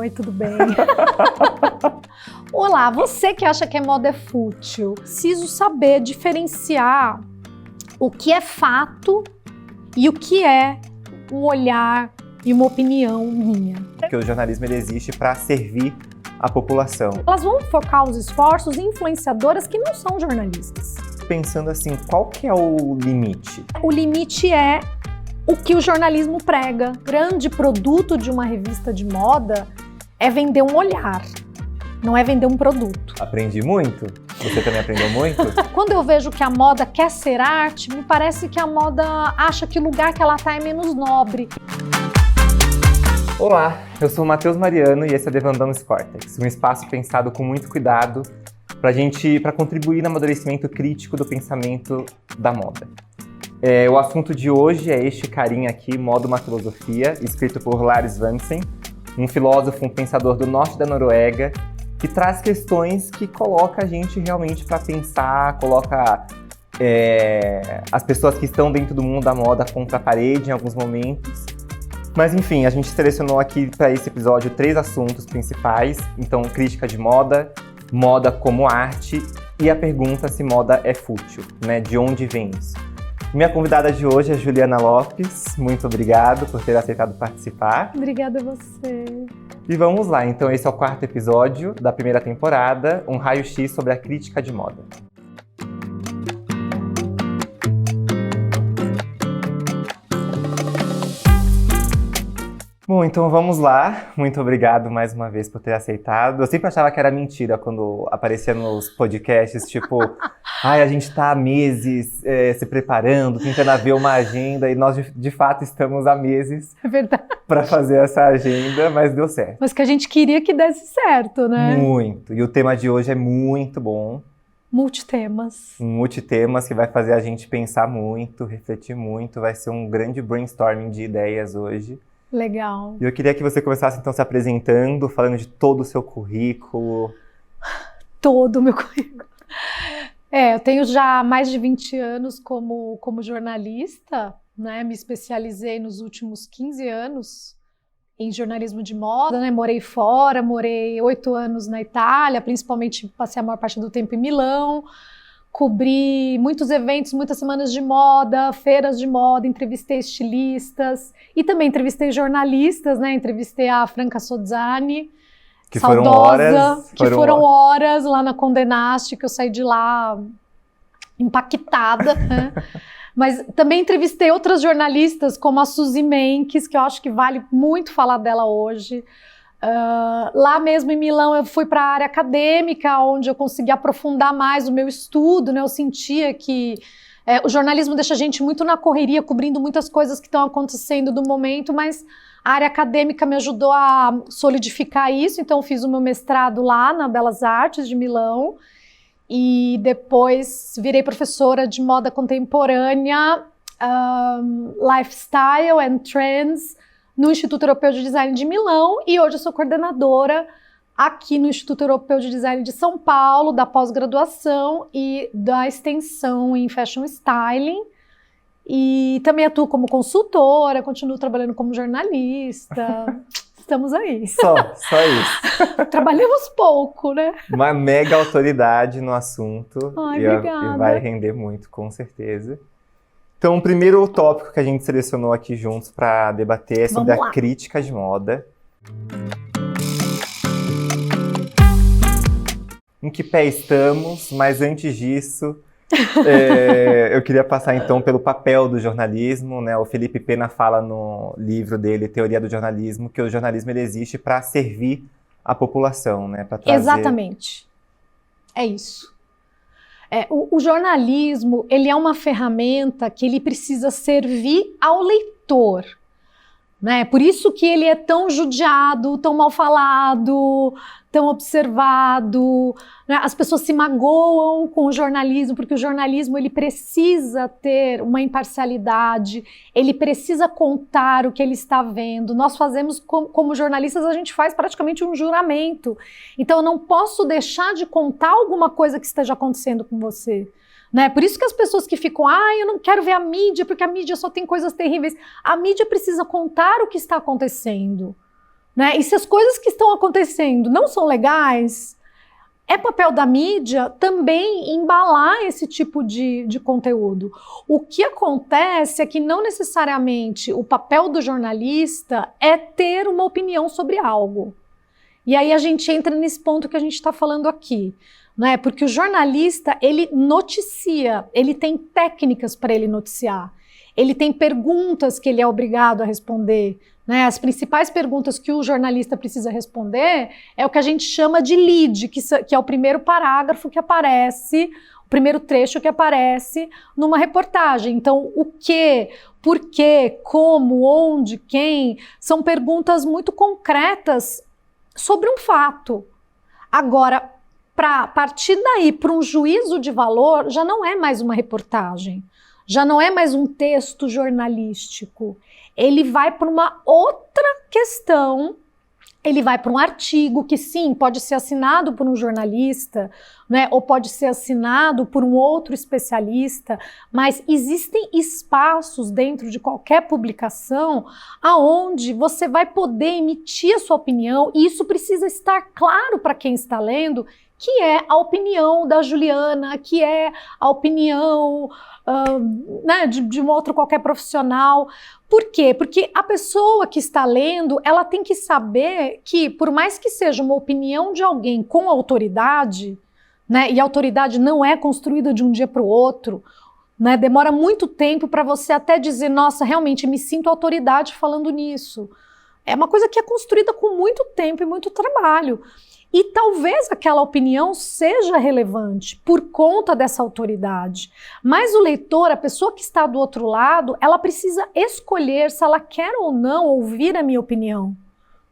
Oi, tudo bem? Olá, você que acha que a moda é fútil, preciso saber diferenciar o que é fato e o que é um olhar e uma opinião minha. Porque o jornalismo ele existe para servir a população. Elas vão focar os esforços em influenciadoras que não são jornalistas. Pensando assim, qual que é o limite? O limite é o que o jornalismo prega. O grande produto de uma revista de moda é vender um olhar, não é vender um produto. Aprendi muito? Você também aprendeu muito? Quando eu vejo que a moda quer ser arte, me parece que a moda acha que o lugar que ela está é menos nobre. Olá, eu sou o Matheus Mariano e esse é Devandamos Cortex, um espaço pensado com muito cuidado para contribuir no amadurecimento crítico do pensamento da moda. O assunto de hoje é este carinha aqui, Moda uma Filosofia, escrito por Lars Vansen, um filósofo, um pensador do norte da Noruega, que traz questões que coloca a gente realmente para pensar, coloca as pessoas que estão dentro do mundo da moda contra a parede em alguns momentos. Mas enfim, a gente selecionou aqui para esse episódio 3 assuntos principais. Então, crítica de moda, moda como arte e a pergunta se moda é fútil, né? De onde vem isso? Minha convidada de hoje é Juliana Lopes. Muito obrigado por ter aceitado participar. Obrigada a você. E vamos lá, então esse é o 4º episódio da primeira temporada, um raio-x sobre a crítica de moda. Bom, então vamos lá. Muito obrigado mais uma vez por ter aceitado. Eu sempre achava que era mentira quando aparecia nos podcasts, tipo, a gente tá há meses se preparando, tentando ver uma agenda, e nós de fato estamos há meses para fazer essa agenda, mas deu certo. Mas que a gente queria que desse certo, né? Muito. E o tema de hoje é muito bom. Multitemas. Multitemas que vai fazer a gente pensar muito, refletir muito. Vai ser um grande brainstorming de ideias hoje. Legal. E eu queria que você começasse, então, se apresentando, falando de todo o seu currículo. Todo o meu currículo. Eu tenho já mais de 20 anos como jornalista, né? Me especializei nos últimos 15 anos em jornalismo de moda, né? Morei fora, morei 8 anos na Itália, principalmente passei a maior parte do tempo em Milão. Cobri muitos eventos, muitas semanas de moda, feiras de moda, entrevistei estilistas e também entrevistei jornalistas, né? Entrevistei a Franca Sozzani, que saudosa, foram horas lá na Condé Nast, que eu saí de lá impactada, né? Mas também entrevistei outras jornalistas, como a Suzy Menkes, que eu acho que vale muito falar dela hoje. Lá mesmo em Milão eu fui para a área acadêmica, onde eu consegui aprofundar mais o meu estudo, né? Eu sentia que o jornalismo deixa a gente muito na correria, cobrindo muitas coisas que estão acontecendo do momento, mas a área acadêmica me ajudou a solidificar isso, então eu fiz o meu mestrado lá na Belas Artes de Milão e depois virei professora de moda contemporânea, lifestyle and trends, no Instituto Europeu de Design de Milão, e hoje eu sou coordenadora aqui no Instituto Europeu de Design de São Paulo, da pós-graduação e da extensão em Fashion Styling. E também atuo como consultora, continuo trabalhando como jornalista. Estamos aí. Só isso. Trabalhamos pouco, né? Uma mega autoridade no assunto. Obrigada. E vai render muito, com certeza. Então, o primeiro tópico que a gente selecionou aqui juntos para debater é sobre a crítica de moda. Em que pé estamos? Mas antes disso, eu queria passar então pelo papel do jornalismo, né? O Felipe Pena fala no livro dele, Teoria do Jornalismo, que o jornalismo ele existe para servir a população, né? Pra trazer... Exatamente. É isso. O jornalismo, ele é uma ferramenta que ele precisa servir ao leitor, né? Por isso que ele é tão judiado, tão mal falado, tão observado, né? As pessoas se magoam com o jornalismo, porque o jornalismo ele precisa ter uma imparcialidade, ele precisa contar o que ele está vendo. Nós fazemos, como jornalistas, a gente faz praticamente um juramento. Então eu não posso deixar de contar alguma coisa que esteja acontecendo com você. Né? Por isso que as pessoas que ficam, eu não quero ver a mídia, porque a mídia só tem coisas terríveis. A mídia precisa contar o que está acontecendo. né? E se as coisas que estão acontecendo não são legais, é papel da mídia também embalar esse tipo de conteúdo. O que acontece é que não necessariamente o papel do jornalista é ter uma opinião sobre algo. E aí a gente entra nesse ponto que a gente está falando aqui, né? Porque o jornalista, ele noticia, ele tem técnicas para ele noticiar, ele tem perguntas que ele é obrigado a responder, né? As principais perguntas que o jornalista precisa responder é o que a gente chama de lead, que é o primeiro parágrafo que aparece, o primeiro trecho que aparece numa reportagem. Então, o que, por quê, como, onde, quem, são perguntas muito concretas sobre um fato. Agora, para partir daí para um juízo de valor, já não é mais uma reportagem, já não é mais um texto jornalístico. Ele vai para uma outra questão, ele vai para um artigo que sim, pode ser assinado por um jornalista, né, ou pode ser assinado por um outro especialista, mas existem espaços dentro de qualquer publicação aonde você vai poder emitir a sua opinião, e isso precisa estar claro para quem está lendo, que é a opinião da Juliana, que é a opinião né, de um outro qualquer profissional. Por quê? Porque a pessoa que está lendo, ela tem que saber que, por mais que seja uma opinião de alguém com autoridade, né, e a autoridade não é construída de um dia para o outro, né, demora muito tempo para você até dizer, nossa, realmente me sinto autoridade falando nisso. É uma coisa que é construída com muito tempo e muito trabalho. E talvez aquela opinião seja relevante por conta dessa autoridade. Mas o leitor, a pessoa que está do outro lado, ela precisa escolher se ela quer ou não ouvir a minha opinião,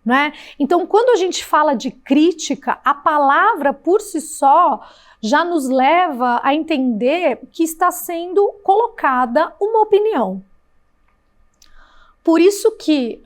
né? Então, quando a gente fala de crítica, a palavra por si só já nos leva a entender que está sendo colocada uma opinião. Por isso que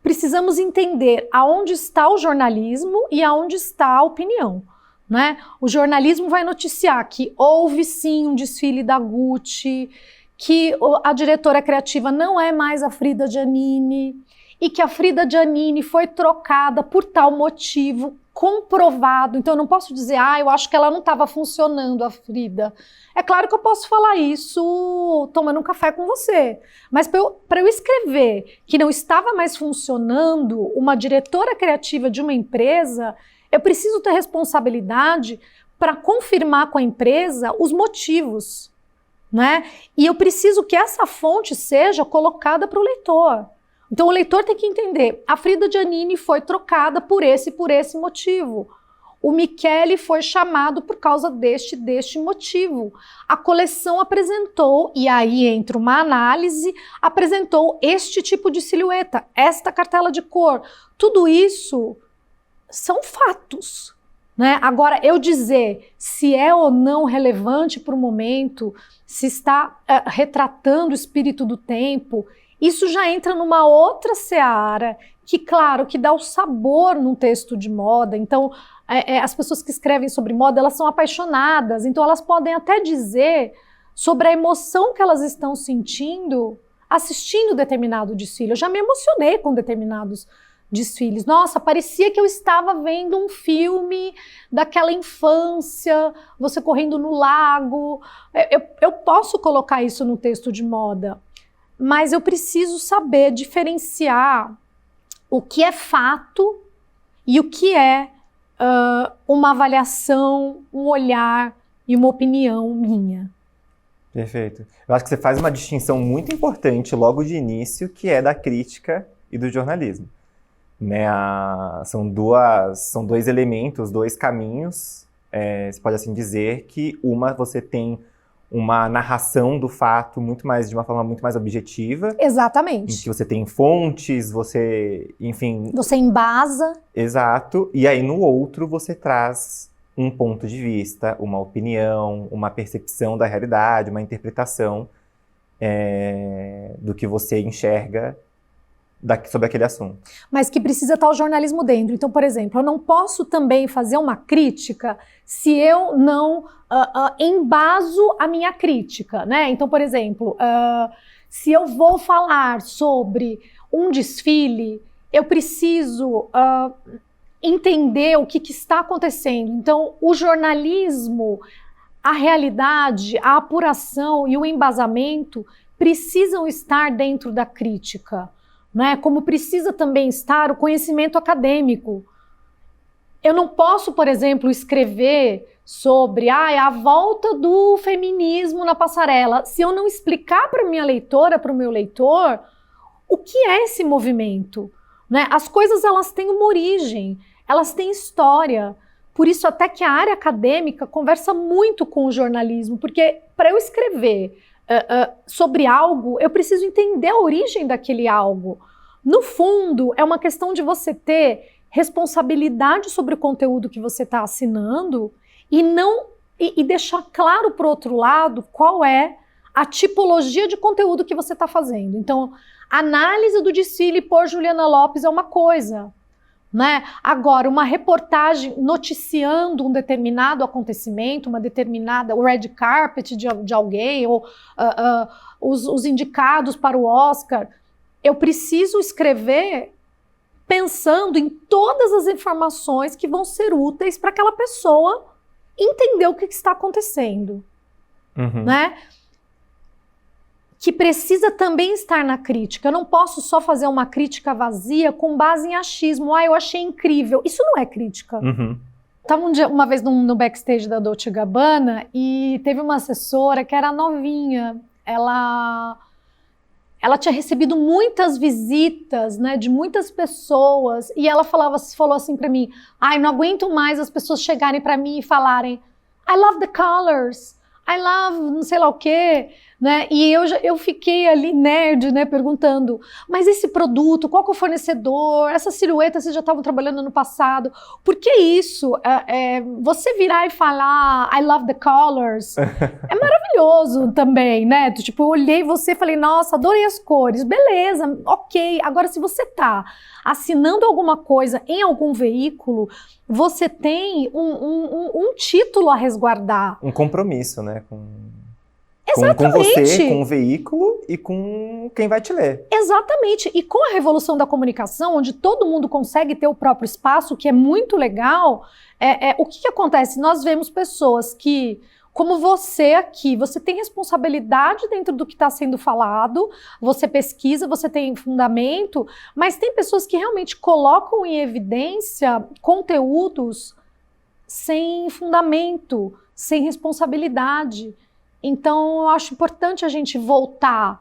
precisamos entender aonde está o jornalismo e aonde está a opinião, né? O jornalismo vai noticiar que houve sim um desfile da Gucci, que a diretora criativa não é mais a Frida Giannini e que a Frida Giannini foi trocada por tal motivo comprovado. Então eu não posso dizer, eu acho que ela não estava funcionando, a Frida. É claro que eu posso falar isso tomando um café com você, mas para eu escrever que não estava mais funcionando uma diretora criativa de uma empresa, eu preciso ter responsabilidade para confirmar com a empresa os motivos, né? E eu preciso que essa fonte seja colocada para o leitor. Então o leitor tem que entender, a Frida Giannini foi trocada por esse motivo. O Michele foi chamado por causa deste motivo. A coleção apresentou, e aí entra uma análise, apresentou este tipo de silhueta, esta cartela de cor. Tudo isso são fatos, né? Agora, eu dizer se é ou não relevante para o momento, se está retratando o espírito do tempo, isso já entra numa outra seara que, claro, que dá o sabor num texto de moda. Então, as pessoas que escrevem sobre moda, elas são apaixonadas, então elas podem até dizer sobre a emoção que elas estão sentindo assistindo determinado desfile. Eu já me emocionei com determinados desfiles. Nossa, parecia que eu estava vendo um filme daquela infância, você correndo no lago. Eu posso colocar isso no texto de moda, mas eu preciso saber diferenciar o que é fato e o que é uma avaliação, um olhar e uma opinião minha. Perfeito. Eu acho que você faz uma distinção muito importante logo de início, que é da crítica e do jornalismo. Né? São dois elementos, dois caminhos, você pode assim dizer, que você tem uma narração do fato de uma forma muito mais objetiva. Exatamente. Em que você tem fontes, enfim... Você embasa. Exato. E aí no outro você traz um ponto de vista, uma opinião, uma percepção da realidade, uma interpretação do que você enxerga sobre aquele assunto. Mas que precisa estar o jornalismo dentro. Então, por exemplo, eu não posso também fazer uma crítica se eu não embaso a minha crítica, né? Então, por exemplo, se eu vou falar sobre um desfile eu preciso entender o que está acontecendo. Então, o jornalismo, a realidade, a apuração e o embasamento precisam estar dentro da crítica, né? Como precisa também estar o conhecimento acadêmico. Eu não posso, por exemplo, escrever sobre a volta do feminismo na passarela, se eu não explicar para minha leitora, para o meu leitor, o que é esse movimento, né? As coisas, elas têm uma origem, elas têm história. Por isso até que a área acadêmica conversa muito com o jornalismo, porque para eu escrever sobre algo, eu preciso entender a origem daquele algo. No fundo, é uma questão de você ter responsabilidade sobre o conteúdo que você está assinando e deixar claro para o outro lado qual é a tipologia de conteúdo que você está fazendo. Então, a análise do desfile por Juliana Lopes é uma coisa, né? Agora, uma reportagem noticiando um determinado acontecimento, uma determinada red carpet de alguém, ou os indicados para o Oscar, eu preciso escrever pensando em todas as informações que vão ser úteis para aquela pessoa entender o que está acontecendo, né? Que precisa também estar na crítica. Eu não posso só fazer uma crítica vazia com base em achismo. Eu achei incrível. Isso não é crítica. Estava uma vez no backstage da Dolce & Gabbana e teve uma assessora que era novinha. Ela tinha recebido muitas visitas, né, de muitas pessoas, e ela falou assim para mim, não aguento mais as pessoas chegarem para mim e falarem I love the colors, I love não sei lá o quê, né? E eu fiquei ali nerd, né, perguntando, mas esse produto, qual que é o fornecedor? Essa silhueta vocês já estavam trabalhando no passado? Por que isso? Você virar e falar I love the colors é maravilhoso também, né? Tipo, eu olhei você e falei, nossa, adorei as cores, beleza, ok. Agora, se você tá assinando alguma coisa em algum veículo, você tem um título a resguardar. Um compromisso, né? Exatamente. Com você, com o veículo e com quem vai te ler. Exatamente. E com a revolução da comunicação, onde todo mundo consegue ter o próprio espaço, que é muito legal, o que acontece? Nós vemos pessoas que, como você aqui, você tem responsabilidade dentro do que está sendo falado, você pesquisa, você tem fundamento, mas tem pessoas que realmente colocam em evidência conteúdos sem fundamento, sem responsabilidade. Então, eu acho importante a gente voltar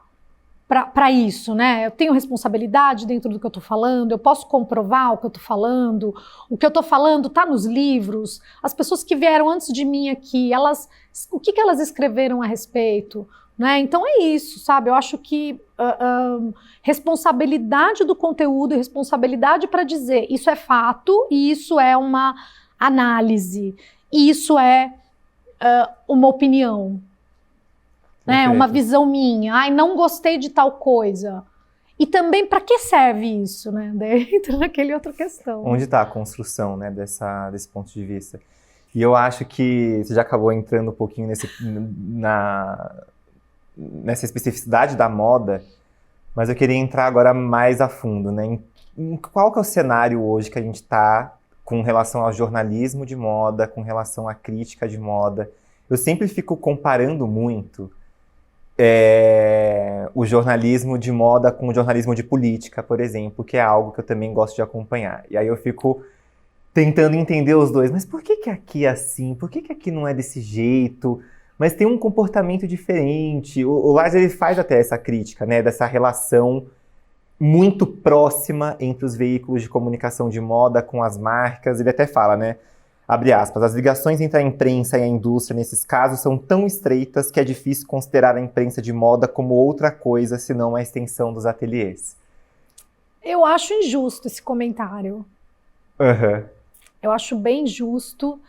para isso, né? Eu tenho responsabilidade dentro do que eu estou falando, eu posso comprovar o que eu estou falando está nos livros, as pessoas que vieram antes de mim aqui, o que elas escreveram a respeito, né? Então é isso, sabe? Eu acho que responsabilidade do conteúdo e responsabilidade para dizer isso é fato e isso é uma análise, e isso é uma opinião. Né, uma visão minha, não gostei de tal coisa. E também, para que serve isso, né? Daí entra naquela outra questão. Onde está a construção, né, desse ponto de vista? E eu acho que você já acabou entrando um pouquinho nessa especificidade da moda, mas eu queria entrar agora mais a fundo, né? Em qual que é o cenário hoje que a gente está com relação ao jornalismo de moda, com relação à crítica de moda? Eu sempre fico comparando muito o jornalismo de moda com o jornalismo de política, por exemplo, que é algo que eu também gosto de acompanhar. E aí eu fico tentando entender os dois. Mas por que aqui é assim? Por que aqui não é desse jeito? Mas tem um comportamento diferente. O Lars, ele faz até essa crítica, né, dessa relação muito próxima entre os veículos de comunicação de moda com as marcas. Ele até fala, né, abre aspas, as ligações entre a imprensa e a indústria nesses casos são tão estreitas que é difícil considerar a imprensa de moda como outra coisa senão a extensão dos ateliês. Eu acho injusto esse comentário. Eu acho bem justo,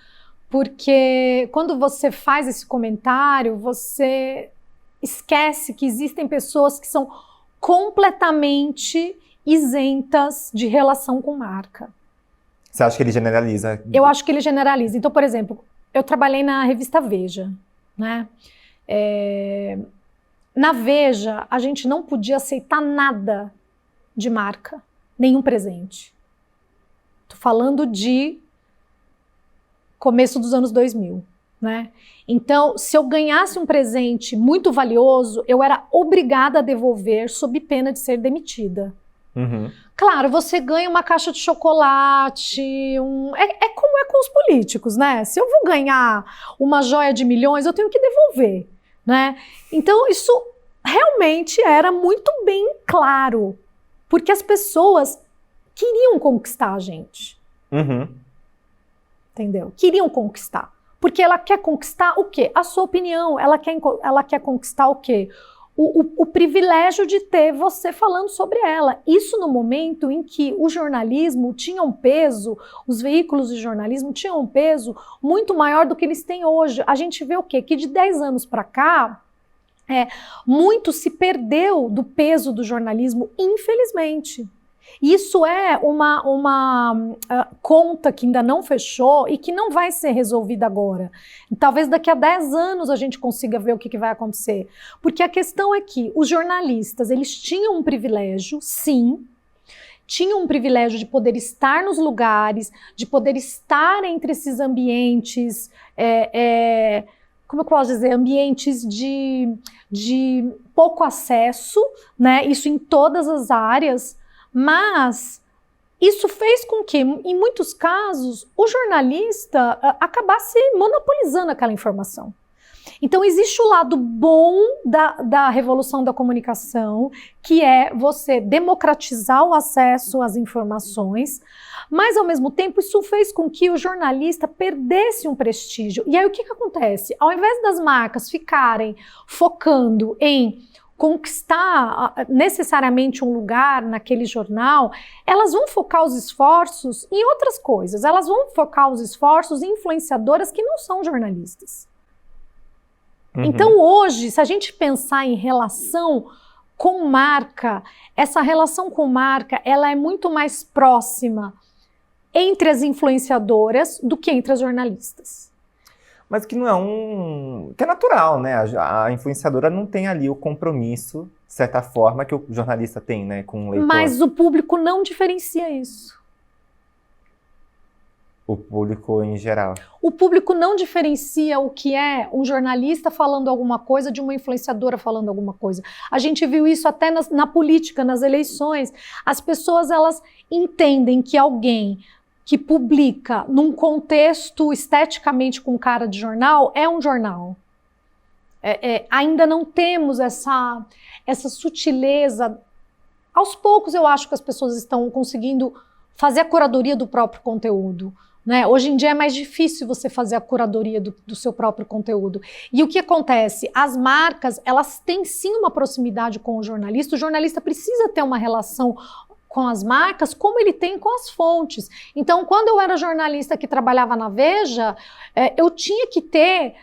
porque quando você faz esse comentário, você esquece que existem pessoas que são completamente isentas de relação com marca. Você acha que ele generaliza? Eu acho que ele generaliza. Então, por exemplo, eu trabalhei na revista Veja, né? Na Veja, a gente não podia aceitar nada de marca. nenhum presente. Tô falando de começo dos anos 2000, né? Então, se eu ganhasse um presente muito valioso, eu era obrigada a devolver sob pena de ser demitida. Uhum. Claro, você ganha uma caixa de chocolate, é como é com os políticos, né? Se eu vou ganhar uma joia de milhões, eu tenho que devolver, né? Então, isso realmente era muito bem claro, porque as pessoas queriam conquistar a gente. Uhum. Entendeu? Queriam conquistar. Porque ela quer conquistar o quê? A sua opinião. Ela quer conquistar o quê? O privilégio de ter você falando sobre ela. Isso no momento em que o jornalismo tinha um peso, os veículos de jornalismo tinham um peso muito maior do que eles têm hoje. A gente vê o quê? Que de 10 anos para cá, muito se perdeu do peso do jornalismo, infelizmente. Isso é uma conta que ainda não fechou e que não vai ser resolvida agora. Talvez daqui a 10 anos a gente consiga ver o que vai acontecer. Porque a questão é que os jornalistas, eles tinham um privilégio, sim, tinham um privilégio de poder estar nos lugares, de poder estar entre esses ambientes, como eu posso dizer, ambientes de pouco acesso, né? Isso em todas as áreas. Mas isso fez com que, em muitos casos, o jornalista acabasse monopolizando aquela informação. Então, existe o lado bom da revolução da comunicação, que é você democratizar o acesso às informações, mas, ao mesmo tempo, isso fez com que o jornalista perdesse um prestígio. E aí, o que acontece? Ao invés das marcas ficarem focando em conquistar necessariamente um lugar naquele jornal, elas vão focar os esforços em outras coisas. Elas vão focar os esforços em influenciadoras que não são jornalistas. Uhum. Então hoje, se a gente pensar em relação com marca, essa relação com marca, ela é muito mais próxima entre as influenciadoras do que entre as jornalistas. Mas que não é que é natural, né? A influenciadora não tem ali o compromisso, de certa forma, que o jornalista tem, né, com o leitor. Mas o público não diferencia isso. O público em geral. O público não diferencia o que é um jornalista falando alguma coisa de uma influenciadora falando alguma coisa. A gente viu isso até na política, nas eleições. As pessoas, elas entendem que alguém que publica num contexto esteticamente com cara de jornal, é um jornal. Ainda não temos essa sutileza. Aos poucos eu acho que as pessoas estão conseguindo fazer a curadoria do próprio conteúdo, né? Hoje em dia é mais difícil você fazer a curadoria do seu próprio conteúdo. E o que acontece? As marcas, elas têm sim uma proximidade com o jornalista precisa ter uma relação com as marcas, como ele tem com as fontes. Então, quando eu era jornalista que trabalhava na Veja, eu tinha que ter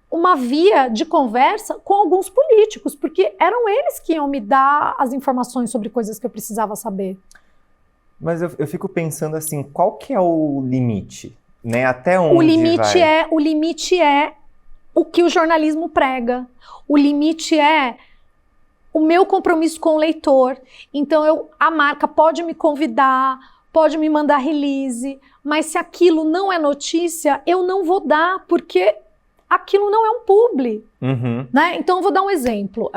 uma via de conversa com alguns políticos, porque eram eles que iam me dar as informações sobre coisas que eu precisava saber. Mas eu fico pensando assim, qual que é o limite? Né? Até onde o limite é o que o jornalismo prega. O limite é o meu compromisso com o leitor. Então, a marca pode me convidar, pode me mandar release, mas se aquilo não é notícia, eu não vou dar, porque aquilo não é um publi. Uhum. Né? Então, eu vou dar um exemplo.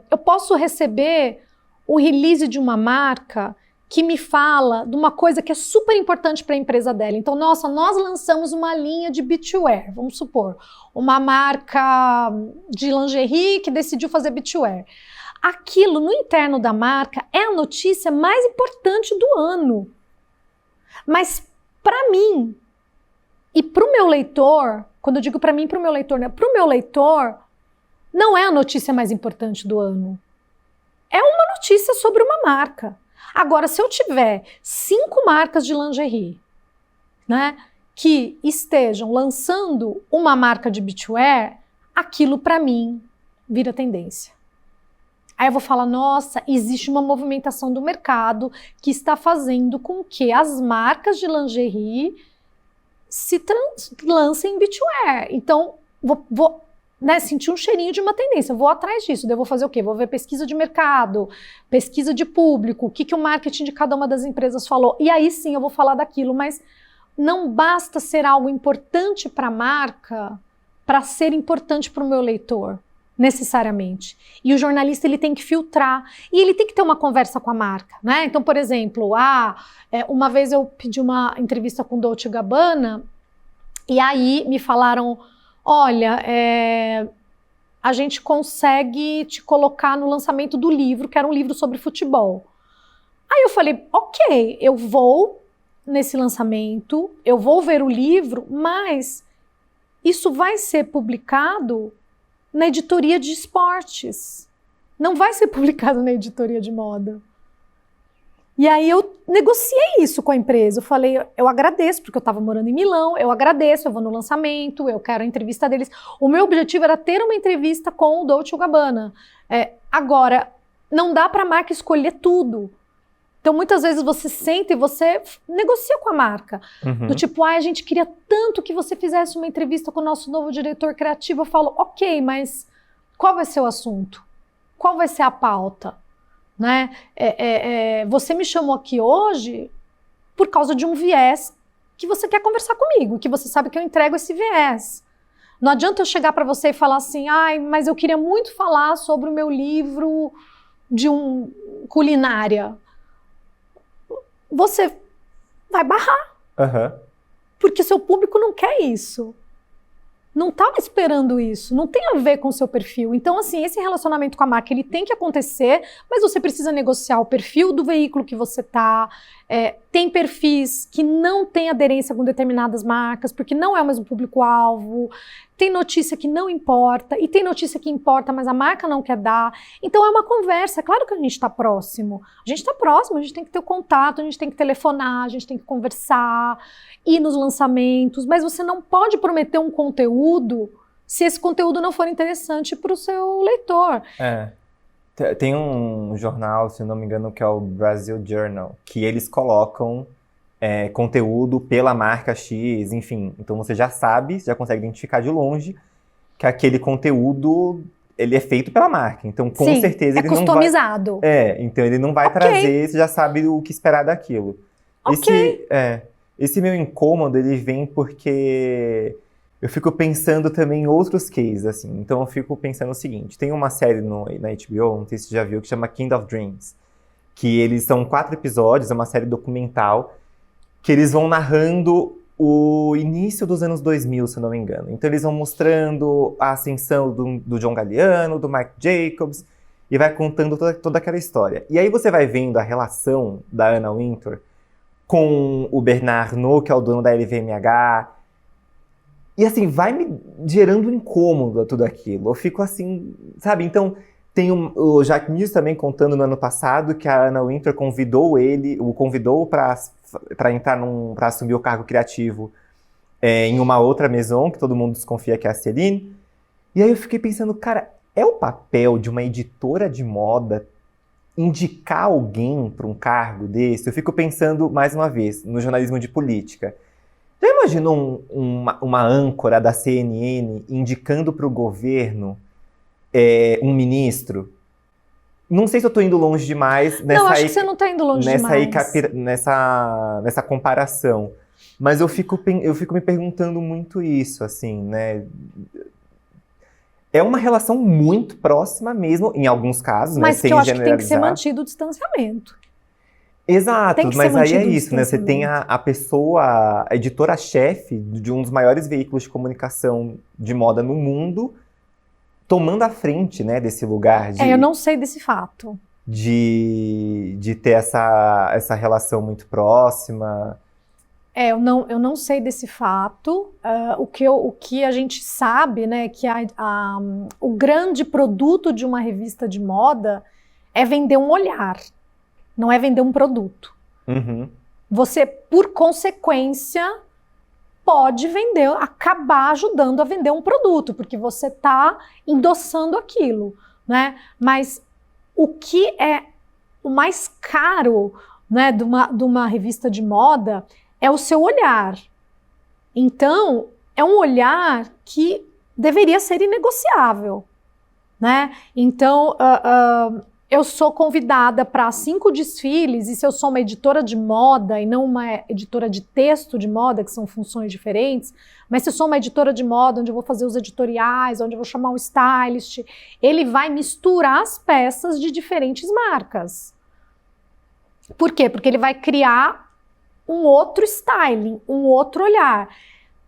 Eu posso receber um release de uma marca que me fala de uma coisa que é super importante para a empresa dela. Então, nossa, nós lançamos uma linha de beachwear, vamos supor, uma marca de lingerie que decidiu fazer beachwear. Aquilo, no interno da marca, é a notícia mais importante do ano. Mas, para mim, e para o meu leitor, quando eu digo para mim e para o meu leitor, né? Para o meu leitor, não é a notícia mais importante do ano. É uma notícia sobre uma marca. Agora, se eu tiver 5 marcas de lingerie, né, que estejam lançando uma marca de beachwear, aquilo, para mim, vira tendência. Aí eu vou falar, nossa, existe uma movimentação do mercado que está fazendo com que as marcas de lingerie lancem beachwear. Então, vou né, senti um cheirinho de uma tendência, eu vou atrás disso, daí eu vou fazer o quê? Vou ver pesquisa de mercado, pesquisa de público, o que o marketing de cada uma das empresas falou, e aí sim eu vou falar daquilo, mas não basta ser algo importante para a marca para ser importante para o meu leitor, necessariamente. E o jornalista ele tem que filtrar, e ele tem que ter uma conversa com a marca, né? Então, por exemplo, uma vez eu pedi uma entrevista com Dolce & Gabbana, e aí me falaram, olha, a gente consegue te colocar no lançamento do livro, que era um livro sobre futebol. Aí eu falei, ok, eu vou nesse lançamento, eu vou ver o livro, mas isso vai ser publicado na editoria de esportes. Não vai ser publicado na editoria de moda. E aí eu negociei isso com a empresa. Eu falei, eu agradeço, porque eu estava morando em Milão, eu agradeço, eu vou no lançamento, eu quero a entrevista deles. O meu objetivo era ter uma entrevista com o Dolce & Gabbana. Agora, não dá para a marca escolher tudo. Então, muitas vezes você senta e você negocia com a marca. Do tipo, a gente queria tanto que você fizesse uma entrevista com o nosso novo diretor criativo. Eu falo, ok, mas qual vai ser o assunto? Qual vai ser a pauta? Né? Você me chamou aqui hoje por causa de um viés que você quer conversar comigo, que você sabe que eu entrego esse viés. Não adianta eu chegar para você e falar assim, mas eu queria muito falar sobre o meu livro de culinária. Você vai barrar. Porque seu público não quer isso. Não estava esperando isso, não tem a ver com o seu perfil. Então, assim, esse relacionamento com a marca, ele tem que acontecer, mas você precisa negociar o perfil do veículo que você está. Tem perfis que não têm aderência com determinadas marcas, porque não é o mesmo público-alvo. Tem notícia que não importa, e tem notícia que importa, mas a marca não quer dar. Então, é uma conversa. É claro que a gente está próximo. A gente está próximo, a gente tem que ter o contato, a gente tem que telefonar, a gente tem que conversar, ir nos lançamentos, mas você não pode prometer um conteúdo se esse conteúdo não for interessante para o seu leitor. Tem um jornal, se não me engano, que é o Brazil Journal, que eles colocam conteúdo pela marca X, enfim. Então você já sabe, já consegue identificar de longe que aquele conteúdo ele é feito pela marca. Então, com certeza, ele não vai... customizado. Então ele não vai trazer, você já sabe o que esperar daquilo. Esse meu incômodo, ele vem porque eu fico pensando também em outros cases, assim. Então eu fico pensando o seguinte, tem uma série na HBO, não sei se você já viu, que chama Kind of Dreams, que eles são 4 episódios, é uma série documental, que eles vão narrando o início dos anos 2000, se eu não me engano. Então eles vão mostrando a ascensão do John Galliano, do Marc Jacobs, e vai contando toda aquela história. E aí você vai vendo a relação da Anna Wintour com o Bernard Arnault, que é o dono da LVMH. E assim, vai me gerando um incômodo a tudo aquilo. Eu fico assim, sabe? Então, tem o Jacques Mus também contando no ano passado que a Anna Wintour o convidou para entrar para assumir o cargo criativo em uma outra maison, que todo mundo desconfia que é a Celine. E aí eu fiquei pensando, cara, é o papel de uma editora de moda indicar alguém para um cargo desse? Eu fico pensando, mais uma vez, no jornalismo de política. Já imaginou uma âncora da CNN indicando para o governo um ministro? Não sei se eu estou indo longe demais nessa... Não, acho que você não está indo longe demais. Nessa comparação. Mas eu fico me perguntando muito isso, assim, né? É uma relação muito próxima mesmo, em alguns casos, mas né? Sem que eu acho que tem que ser generalizar. mantido o distanciamento. Exato, mas aí é isso, né? Você tem a pessoa, a editora-chefe de um dos maiores veículos de comunicação de moda no mundo, tomando a frente, né, desse lugar de... eu não sei desse fato. De ter essa relação muito próxima. Eu não sei desse fato. O que a gente sabe, né, que o grande produto de uma revista de moda é vender um olhar, não é vender um produto. Você, por consequência, pode acabar ajudando a vender um produto, porque você está endossando aquilo, né? Mas o que é o mais caro, né, de uma revista de moda é o seu olhar. Então, é um olhar que deveria ser inegociável, né? Então, eu sou convidada para 5 desfiles, e se eu sou uma editora de moda e não uma editora de texto de moda, que são funções diferentes, mas se eu sou uma editora de moda, onde eu vou fazer os editoriais, onde eu vou chamar um stylist, ele vai misturar as peças de diferentes marcas. Por quê? Porque ele vai criar um outro styling, um outro olhar.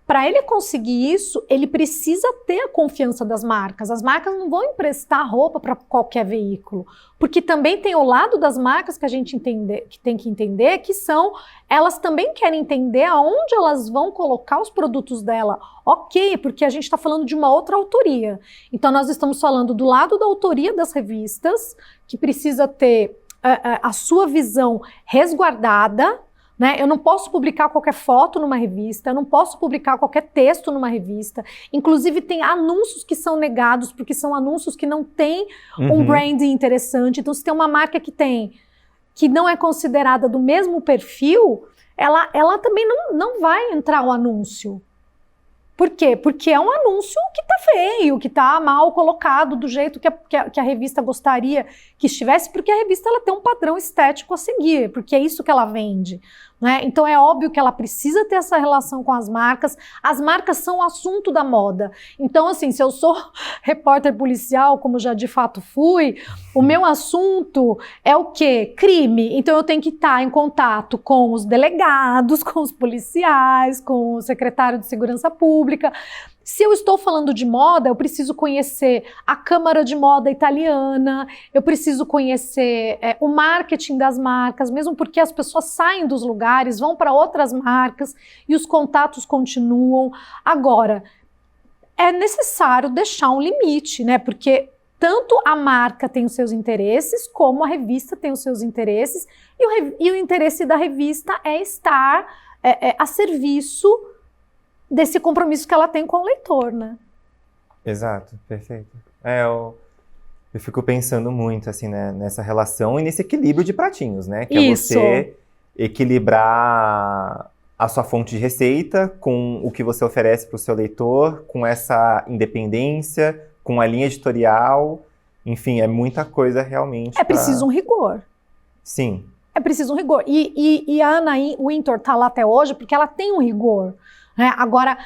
Para ele conseguir isso, ele precisa ter a confiança das marcas. As marcas não vão emprestar roupa para qualquer veículo, porque também tem o lado das marcas que a gente tem que entender, que são, elas também querem entender aonde elas vão colocar os produtos dela. Ok, porque a gente está falando de uma outra autoria. Então nós estamos falando do lado da autoria das revistas, que precisa ter a sua visão resguardada, né? Eu não posso publicar qualquer foto numa revista, eu não posso publicar qualquer texto numa revista. Inclusive, tem anúncios que são negados, porque são anúncios que não têm um branding interessante. Então, se tem uma marca que não é considerada do mesmo perfil, ela também não vai entrar o anúncio. Por quê? Porque é um anúncio que tá feio, que tá mal colocado do jeito que a revista gostaria que estivesse, porque a revista ela tem um padrão estético a seguir, porque é isso que ela vende, né? Então é óbvio que ela precisa ter essa relação com as marcas são o assunto da moda. Então assim, se eu sou repórter policial, como já de fato fui, o meu assunto é o quê? Crime. Então eu tenho que estar em contato com os delegados, com os policiais, com o secretário de Segurança Pública. Se eu estou falando de moda, eu preciso conhecer a Câmara de Moda italiana, eu preciso conhecer o marketing das marcas, mesmo porque as pessoas saem dos lugares, vão para outras marcas e os contatos continuam. Agora, é necessário deixar um limite, né? Porque tanto a marca tem os seus interesses, como a revista tem os seus interesses, e o interesse da revista é estar a serviço desse compromisso que ela tem com o leitor, né? Exato, perfeito. Eu fico pensando muito, assim, né, nessa relação e nesse equilíbrio de pratinhos, né? Que Isso. É você equilibrar a sua fonte de receita com o que você oferece para o seu leitor, com essa independência, com a linha editorial. Enfim, é muita coisa realmente. É preciso um rigor. Sim. É preciso um rigor. E a Anna Wintour está lá até hoje porque ela tem um rigor. Né? Agora,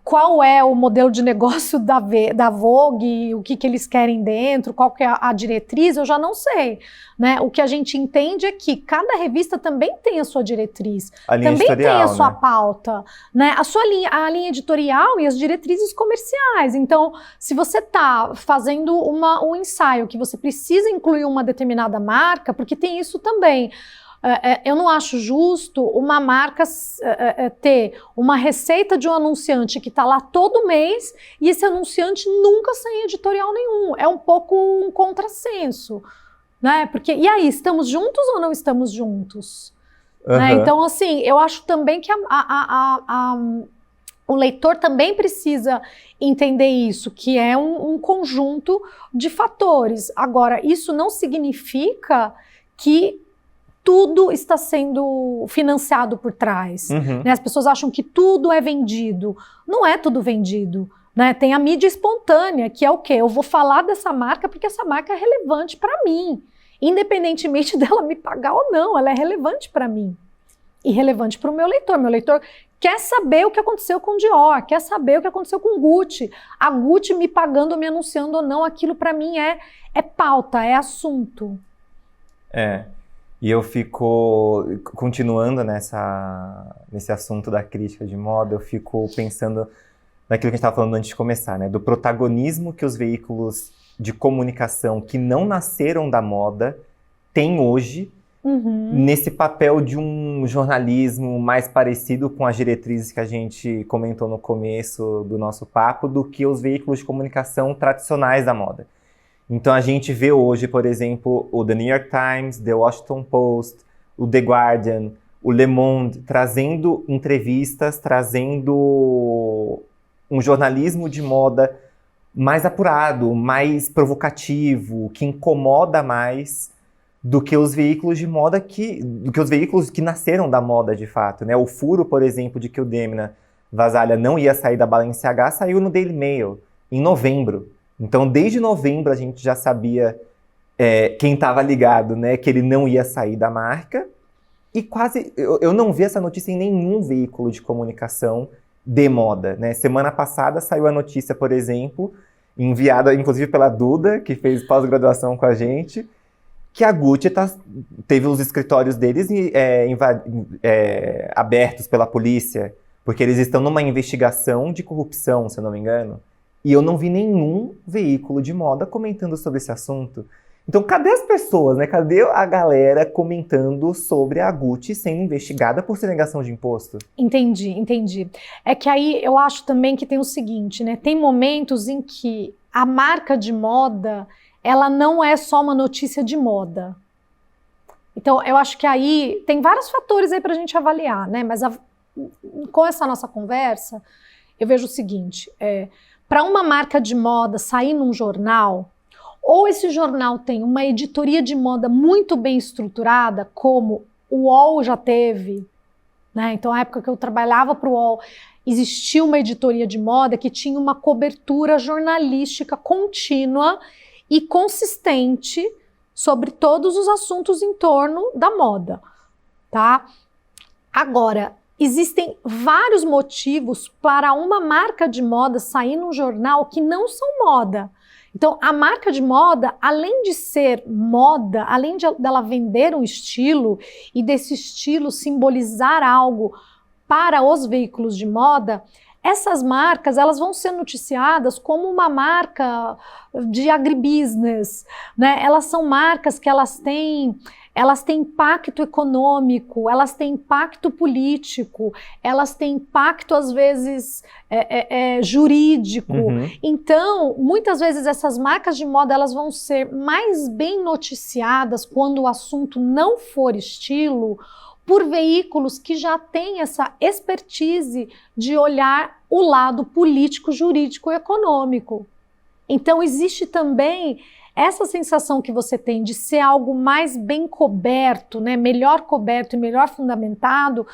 qual é o modelo de negócio da Vogue, o que eles querem dentro, qual que é a diretriz, eu já não sei. Né? O que a gente entende é que cada revista também tem a sua diretriz, também tem a sua pauta, né? A linha editorial e as diretrizes comerciais. Então, se você está fazendo um ensaio que você precisa incluir uma determinada marca, porque tem isso também. Eu não acho justo uma marca ter uma receita de um anunciante que está lá todo mês e esse anunciante nunca sai em editorial nenhum. É um pouco um contrassenso, né? Porque, e aí, estamos juntos ou não estamos juntos? Né? Então, assim, eu acho também que o leitor também precisa entender isso, que é um conjunto de fatores. Agora, isso não significa que tudo está sendo financiado por trás. Né? As pessoas acham que tudo é vendido. Não é tudo vendido. Né? Tem a mídia espontânea, que é o quê? Eu vou falar dessa marca porque essa marca é relevante para mim. Independentemente dela me pagar ou não, ela é relevante para mim. E relevante para o meu leitor. Meu leitor quer saber o que aconteceu com o Dior, quer saber o que aconteceu com o Gucci. A Gucci me pagando, me anunciando ou não, aquilo para mim é pauta, é assunto. E eu fico, continuando nesse assunto da crítica de moda, eu fico pensando naquilo que a gente estava falando antes de começar, né? Do protagonismo que os veículos de comunicação que não nasceram da moda têm hoje nesse papel de um jornalismo mais parecido com as diretrizes que a gente comentou no começo do nosso papo, do que os veículos de comunicação tradicionais da moda. Então a gente vê hoje, por exemplo, o The New York Times, The Washington Post, o The Guardian, o Le Monde, trazendo entrevistas, trazendo um jornalismo de moda mais apurado, mais provocativo, que incomoda mais do que os veículos de moda do que os veículos que nasceram da moda de fato, né? O furo, por exemplo, de que o Demna Vasalha não ia sair da Balenciaga, saiu no Daily Mail, em novembro. Então, desde novembro, a gente já sabia quem estava ligado, né, que ele não ia sair da marca. E eu não vi essa notícia em nenhum veículo de comunicação de moda, né? Semana passada saiu a notícia, por exemplo, enviada inclusive pela Duda, que fez pós-graduação com a gente, que a Gucci teve os escritórios deles abertos pela polícia, porque eles estão numa investigação de corrupção, se eu não me engano. E eu não vi nenhum veículo de moda comentando sobre esse assunto. Então, cadê as pessoas, né? Cadê a galera comentando sobre a Gucci sendo investigada por sonegação de imposto? Entendi. É que aí eu acho também que tem o seguinte, né? Tem momentos em que a marca de moda, ela não é só uma notícia de moda. Então, eu acho que aí tem vários fatores aí pra gente avaliar, né? Mas com essa nossa conversa, eu vejo o seguinte, para uma marca de moda sair num jornal, ou esse jornal tem uma editoria de moda muito bem estruturada, como o UOL já teve, né? Então, na época que eu trabalhava para o UOL, existia uma editoria de moda que tinha uma cobertura jornalística contínua e consistente sobre todos os assuntos em torno da moda, tá? Agora, existem vários motivos para uma marca de moda sair num jornal que não são moda. Então, a marca de moda, além de ser moda, além dela vender um estilo e desse estilo simbolizar algo para os veículos de moda, essas marcas elas vão ser noticiadas como uma marca de agribusiness, né? Elas são marcas que elas têm impacto econômico, elas têm impacto político, elas têm impacto, às vezes, jurídico. Uhum. Então, muitas vezes essas marcas de moda elas vão ser mais bem noticiadas quando o assunto não for estilo, por veículos que já têm essa expertise de olhar o lado político, jurídico e econômico. Então, existe também essa sensação que você tem de ser algo mais bem coberto, né, melhor coberto e melhor fundamentado,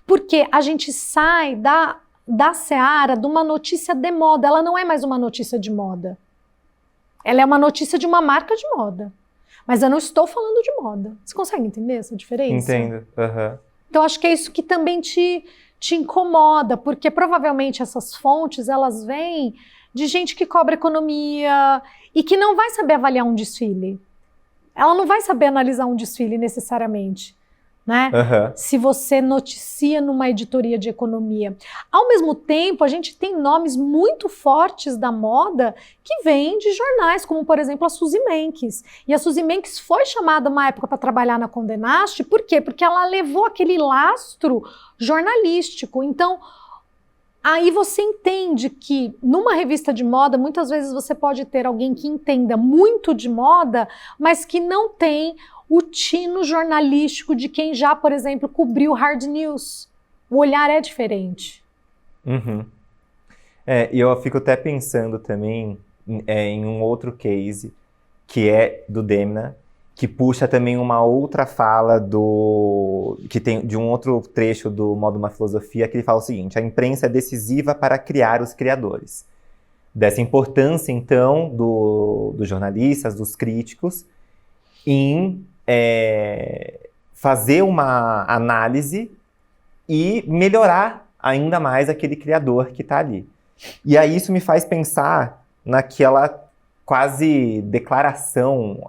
porque a gente sai da seara de uma notícia de moda. Ela não é mais uma notícia de moda. Ela é uma notícia de uma marca de moda. Mas eu não estou falando de moda. Você consegue entender essa diferença? Entendo. Uhum. Então, acho que é isso que também te incomoda, porque provavelmente essas fontes, elas vêm de gente que cobra economia e que não vai saber avaliar um desfile. Ela não vai saber analisar um desfile necessariamente, né? Uhum. Se você noticia numa editoria de economia. Ao mesmo tempo, a gente tem nomes muito fortes da moda que vêm de jornais, como, por exemplo, a Suzy Menkes. E a Suzy Menkes foi chamada uma época para trabalhar na Condé Nast, por quê? Porque ela levou aquele lastro jornalístico. Então, aí você entende que numa revista de moda, muitas vezes você pode ter alguém que entenda muito de moda, mas que não tem o tino jornalístico de quem já, por exemplo, cobriu hard news. O olhar é diferente. Uhum. E eu fico até pensando também em um outro case, que é do Demna, que puxa também uma outra fala que tem de um outro trecho do Moda Uma Filosofia, que ele fala o seguinte: a imprensa é decisiva para criar os criadores. Dessa importância, então, dos jornalistas, dos críticos, em fazer uma análise e melhorar ainda mais aquele criador que está ali. E aí isso me faz pensar naquela quase declaração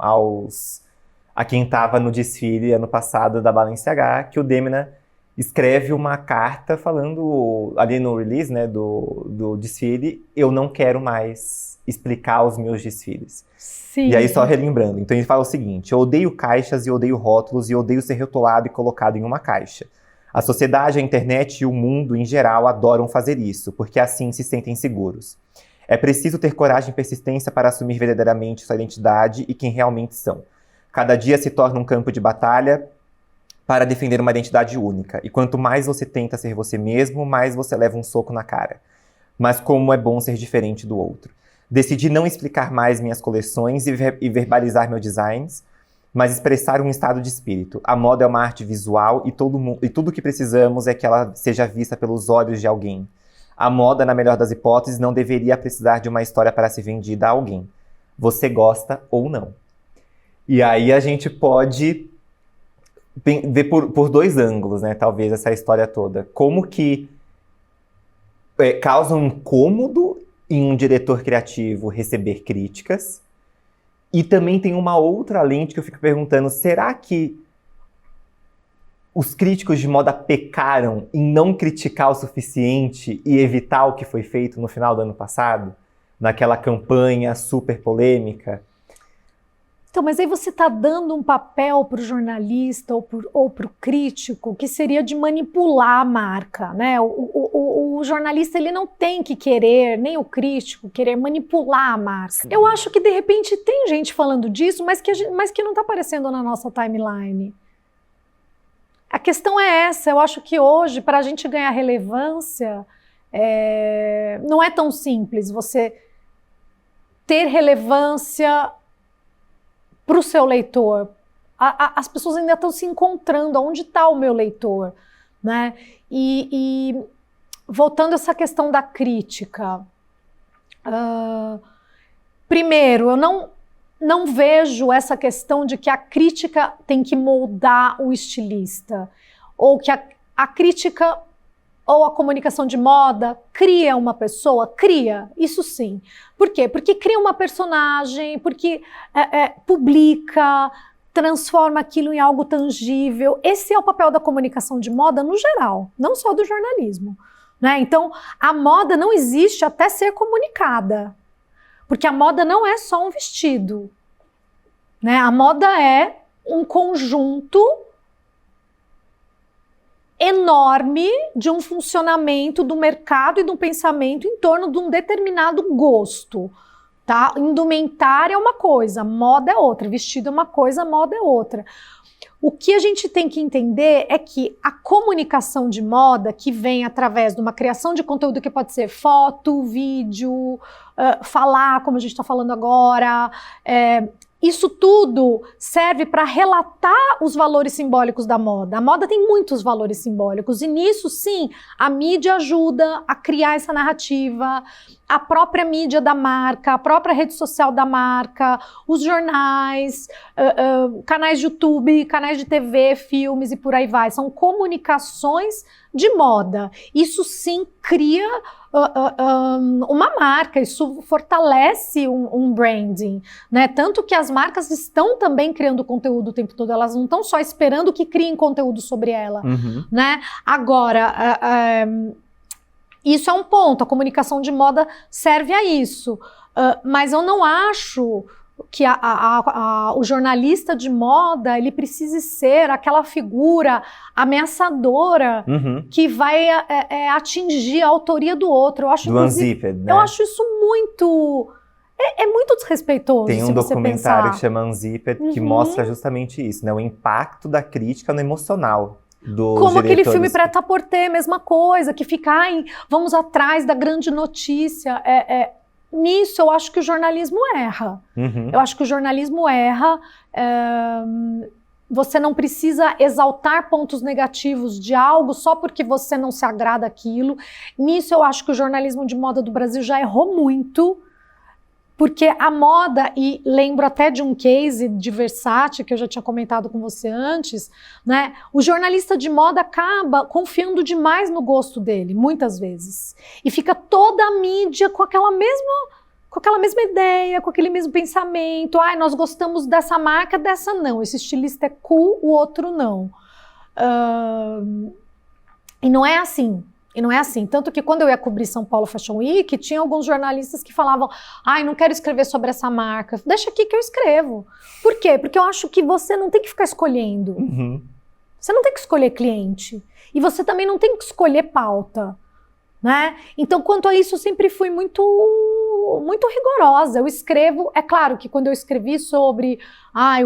a quem estava no desfile ano passado da Balenciaga, que o Demna escreve uma carta falando, ali no release, né, do desfile, eu não quero mais explicar os meus desfiles. Sim. E aí, só relembrando, então ele fala o seguinte: eu odeio caixas e odeio rótulos e odeio ser rotulado e colocado em uma caixa. A sociedade, a internet e o mundo em geral adoram fazer isso, porque assim se sentem seguros. É preciso ter coragem e persistência para assumir verdadeiramente sua identidade e quem realmente são. Cada dia se torna um campo de batalha para defender uma identidade única. E quanto mais você tenta ser você mesmo, mais você leva um soco na cara. Mas como é bom ser diferente do outro. Decidi não explicar mais minhas coleções e verbalizar meus designs, mas expressar um estado de espírito. A moda é uma arte visual e tudo que precisamos é que ela seja vista pelos olhos de alguém. A moda, na melhor das hipóteses, não deveria precisar de uma história para ser vendida a alguém. Você gosta ou não. E aí a gente pode ver por dois ângulos, né? Talvez essa história toda. Como que causa um incômodo em um diretor criativo receber críticas. E também tem uma outra lente que eu fico perguntando, será que os críticos de moda pecaram em não criticar o suficiente e evitar o que foi feito no final do ano passado? Naquela campanha super polêmica? Então, mas aí você está dando um papel para o jornalista ou para o crítico que seria de manipular a marca, né? O jornalista ele não tem que querer, nem o crítico, querer manipular a marca. Eu acho que de repente tem gente falando disso, mas que não está aparecendo na nossa timeline. A questão é essa, eu acho que hoje, para a gente ganhar relevância, não é tão simples você ter relevância para o seu leitor. As pessoas ainda estão se encontrando, onde está o meu leitor, né? E voltando a essa questão da crítica, primeiro, eu não vejo essa questão de que a crítica tem que moldar o estilista, ou que a crítica ou a comunicação de moda cria uma pessoa, cria, isso sim. Por quê? Porque cria uma personagem, porque publica, transforma aquilo em algo tangível. Esse é o papel da comunicação de moda no geral, não só do jornalismo, né? Então, a moda não existe até ser comunicada, porque a moda não é só um vestido, né? A moda é um conjunto enorme de um funcionamento do mercado e do pensamento em torno de um determinado gosto, tá? Indumentária é uma coisa, moda é outra, vestido é uma coisa, moda é outra. O que a gente tem que entender é que a comunicação de moda, que vem através de uma criação de conteúdo que pode ser foto, vídeo, falar, como a gente está falando agora, isso tudo serve para relatar os valores simbólicos da moda. A moda tem muitos valores simbólicos e nisso, sim, a mídia ajuda a criar essa narrativa, a própria mídia da marca, a própria rede social da marca, os jornais, canais de YouTube, canais de TV, filmes e por aí vai. São comunicações de moda. Isso sim cria uma marca, isso fortalece um branding, né? Tanto que as marcas estão também criando conteúdo o tempo todo, elas não estão só esperando que criem conteúdo sobre ela, né? Agora, isso é um ponto, a comunicação de moda serve a isso, mas eu não acho que o jornalista de moda ele precise ser aquela figura ameaçadora que vai atingir a autoria do outro. Eu acho, do Unzipped, né? Eu acho isso muito... É muito desrespeitoso. Tem um documentário que chama Unzipped que mostra justamente isso, né? O impacto da crítica no emocional. Como aquele filme Prêt-à-Porter, mesma coisa, que fica, vamos atrás da grande notícia. Nisso eu acho que o jornalismo erra. Eu acho que o jornalismo erra. Você não precisa exaltar pontos negativos de algo só porque você não se agrada aquilo. Nisso eu acho que o jornalismo de moda do Brasil já errou muito. Porque a moda, e lembro até de um case de Versace, que eu já tinha comentado com você antes, né? O jornalista de moda acaba confiando demais no gosto dele, muitas vezes. E fica toda a mídia com aquela mesma ideia, com aquele mesmo pensamento. Nós gostamos dessa marca, dessa não. Esse estilista é cool, o outro não. E não é assim. E não é assim, tanto que quando eu ia cobrir São Paulo Fashion Week, tinha alguns jornalistas que falavam, não quero escrever sobre essa marca, deixa aqui que eu escrevo. Por quê? Porque eu acho que você não tem que ficar escolhendo. Você não tem que escolher cliente. E você também não tem que escolher pauta, né? Então, quanto a isso, eu sempre fui muito rigorosa. Eu escrevo, é claro que quando eu escrevi sobre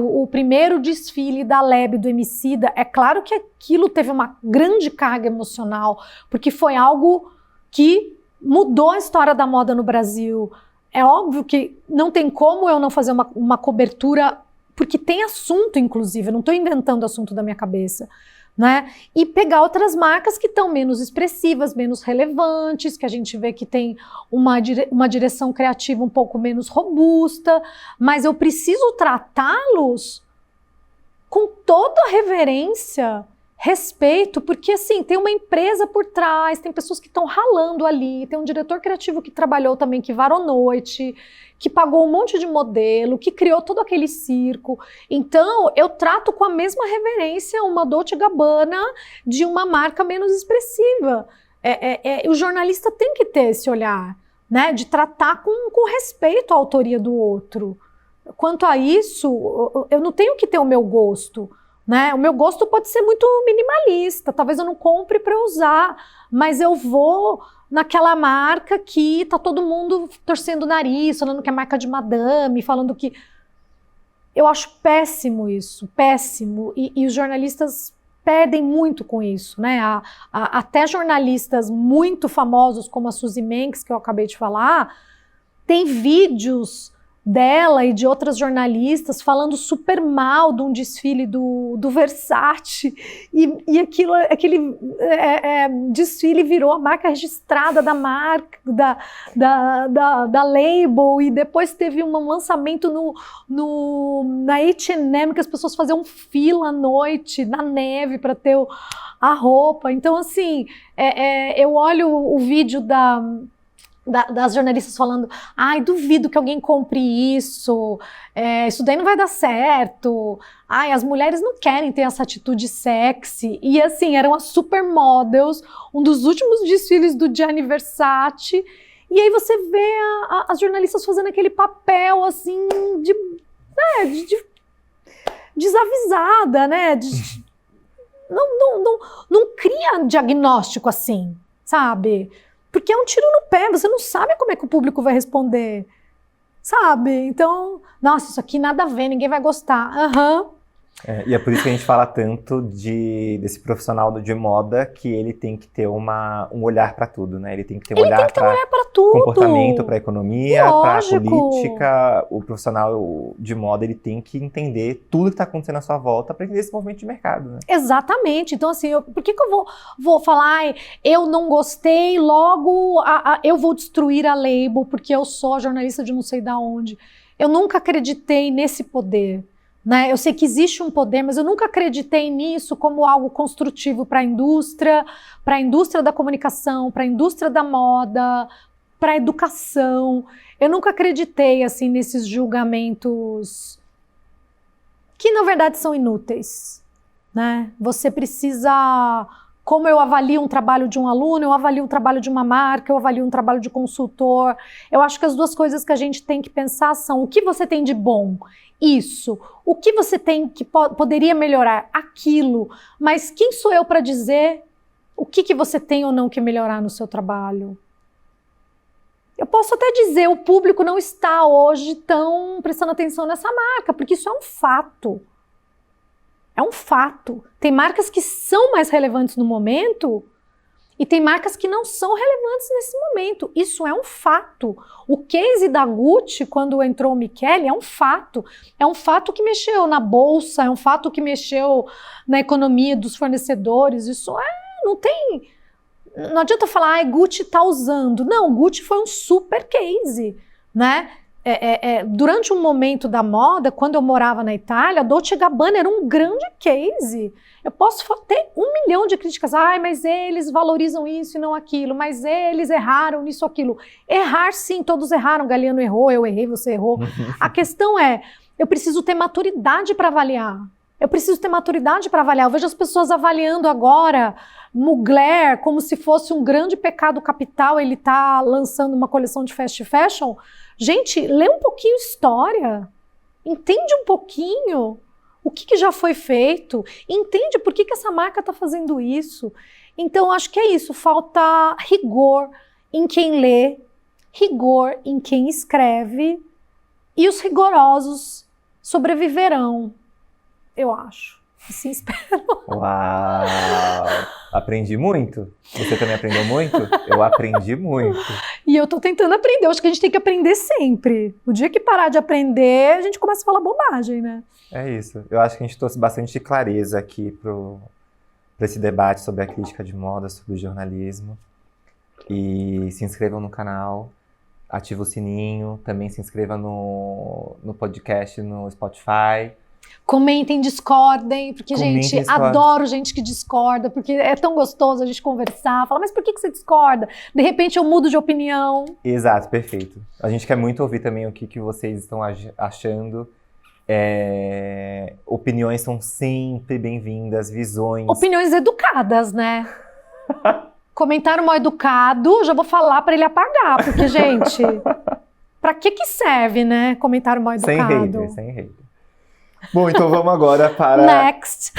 o primeiro desfile da Lebe do Emicida, é claro que aquilo teve uma grande carga emocional, porque foi algo que mudou a história da moda no Brasil. É óbvio que não tem como eu não fazer uma cobertura, porque tem assunto, inclusive, eu não estou inventando assunto da minha cabeça. né? E pegar outras marcas que estão menos expressivas, menos relevantes, que a gente vê que tem uma direção criativa um pouco menos robusta, mas eu preciso tratá-los com toda a reverência, respeito, porque assim, tem uma empresa por trás, tem pessoas que estão ralando ali, tem um diretor criativo que trabalhou também, que varou noite, que pagou um monte de modelo, que criou todo aquele circo. Então, eu trato com a mesma reverência uma Dolce & Gabbana de uma marca menos expressiva. O jornalista tem que ter esse olhar, né, de tratar com respeito à autoria do outro. Quanto a isso, eu não tenho que ter o meu gosto, né? O meu gosto pode ser muito minimalista, talvez eu não compre para usar, mas eu vou naquela marca que tá todo mundo torcendo o nariz, falando que é marca de madame, falando que... Eu acho péssimo isso, péssimo, e os jornalistas perdem muito com isso, né? Até jornalistas muito famosos, como a Suzy Menkes, que eu acabei de falar, tem vídeos dela e de outras jornalistas falando super mal de um desfile do Versace, e aquele desfile virou a marca registrada da marca, da label, e depois teve um lançamento na H&M, que as pessoas faziam fila à noite, na neve, para ter a roupa. Então, assim, eu olho o vídeo das jornalistas falando, ai, duvido que alguém compre isso, isso daí não vai dar certo, ai, as mulheres não querem ter essa atitude sexy, e assim, eram as supermodels, um dos últimos desfiles do Gianni Versace, e aí você vê as jornalistas fazendo aquele papel, assim, de desavisada, né, não cria diagnóstico assim, sabe? Porque é um tiro no pé, você não sabe como é que o público vai responder, sabe? Então, nossa, isso aqui nada a ver, ninguém vai gostar. E é por isso que a gente fala tanto desse profissional de moda, que ele tem que ter um olhar para tudo, né? Ele tem que ter um olhar para comportamento, para economia, para política. O profissional de moda, ele tem que entender tudo que está acontecendo à sua volta para entender esse movimento de mercado, né? Exatamente. Então, assim, por que eu vou falar, eu não gostei, logo eu vou destruir a label porque eu sou jornalista de não sei da onde? Eu nunca acreditei nesse poder. Né? Eu sei que existe um poder, mas eu nunca acreditei nisso como algo construtivo para a indústria da comunicação, para a indústria da moda, para a educação. Eu nunca acreditei assim nesses julgamentos que na verdade são inúteis, né? Você precisa, como eu avalio um trabalho de um aluno, eu avalio um trabalho de uma marca, eu avalio um trabalho de consultor. Eu acho que as duas coisas que a gente tem que pensar são: o que você tem de bom? Isso. O que você tem que poderia melhorar? Aquilo. Mas quem sou eu para dizer o que você tem ou não que melhorar no seu trabalho? Eu posso até dizer, o público não está hoje tão prestando atenção nessa marca, porque isso é um fato. É um fato. Tem marcas que são mais relevantes no momento e tem marcas que não são relevantes nesse momento. Isso é um fato. O case da Gucci, quando entrou o Michele, é um fato. É um fato que mexeu na bolsa, é um fato que mexeu na economia dos fornecedores. Isso não tem... Não adianta falar, Gucci está usando. Não, Gucci foi um super case, né? Durante um momento da moda, quando eu morava na Itália, a Dolce & Gabbana era um grande case. Eu posso ter 1 milhão de críticas. Mas eles valorizam isso e não aquilo. Mas eles erraram nisso ou aquilo. Errar, sim, todos erraram. Galliano errou, eu errei, você errou. A questão é, eu preciso ter maturidade para avaliar. Eu preciso ter maturidade para avaliar. Eu vejo as pessoas avaliando agora Mugler como se fosse um grande pecado capital. Ele está lançando uma coleção de fast fashion. Gente, lê um pouquinho história. Entende um pouquinho o que já foi feito. Entende por que essa marca está fazendo isso. Então, acho que é isso. Falta rigor em quem lê, rigor em quem escreve. E os rigorosos sobreviverão. Eu acho. Assim espero. Uau! Aprendi muito. Você também aprendeu muito? Eu aprendi muito. E eu tô tentando aprender. Eu acho que a gente tem que aprender sempre. O dia que parar de aprender, a gente começa a falar bobagem, né? É isso. Eu acho que a gente trouxe bastante clareza aqui para esse debate sobre a crítica de moda, sobre o jornalismo. E se inscrevam no canal, ativa o sininho, também se inscreva no podcast no Spotify. Comentem, discordem, porque, Comentem, gente, discordem. adoro gente que discorda, porque é tão gostoso a gente conversar, falar, mas por que você discorda? De repente eu mudo de opinião. Exato, perfeito. A gente quer muito ouvir também o que vocês estão achando. Opiniões são sempre bem-vindas, visões. Opiniões educadas, né? Comentário mal educado, já vou falar pra ele apagar, porque, gente, pra que serve, né? Comentário mal educado. Sem hater. Bom, então vamos agora para... Next.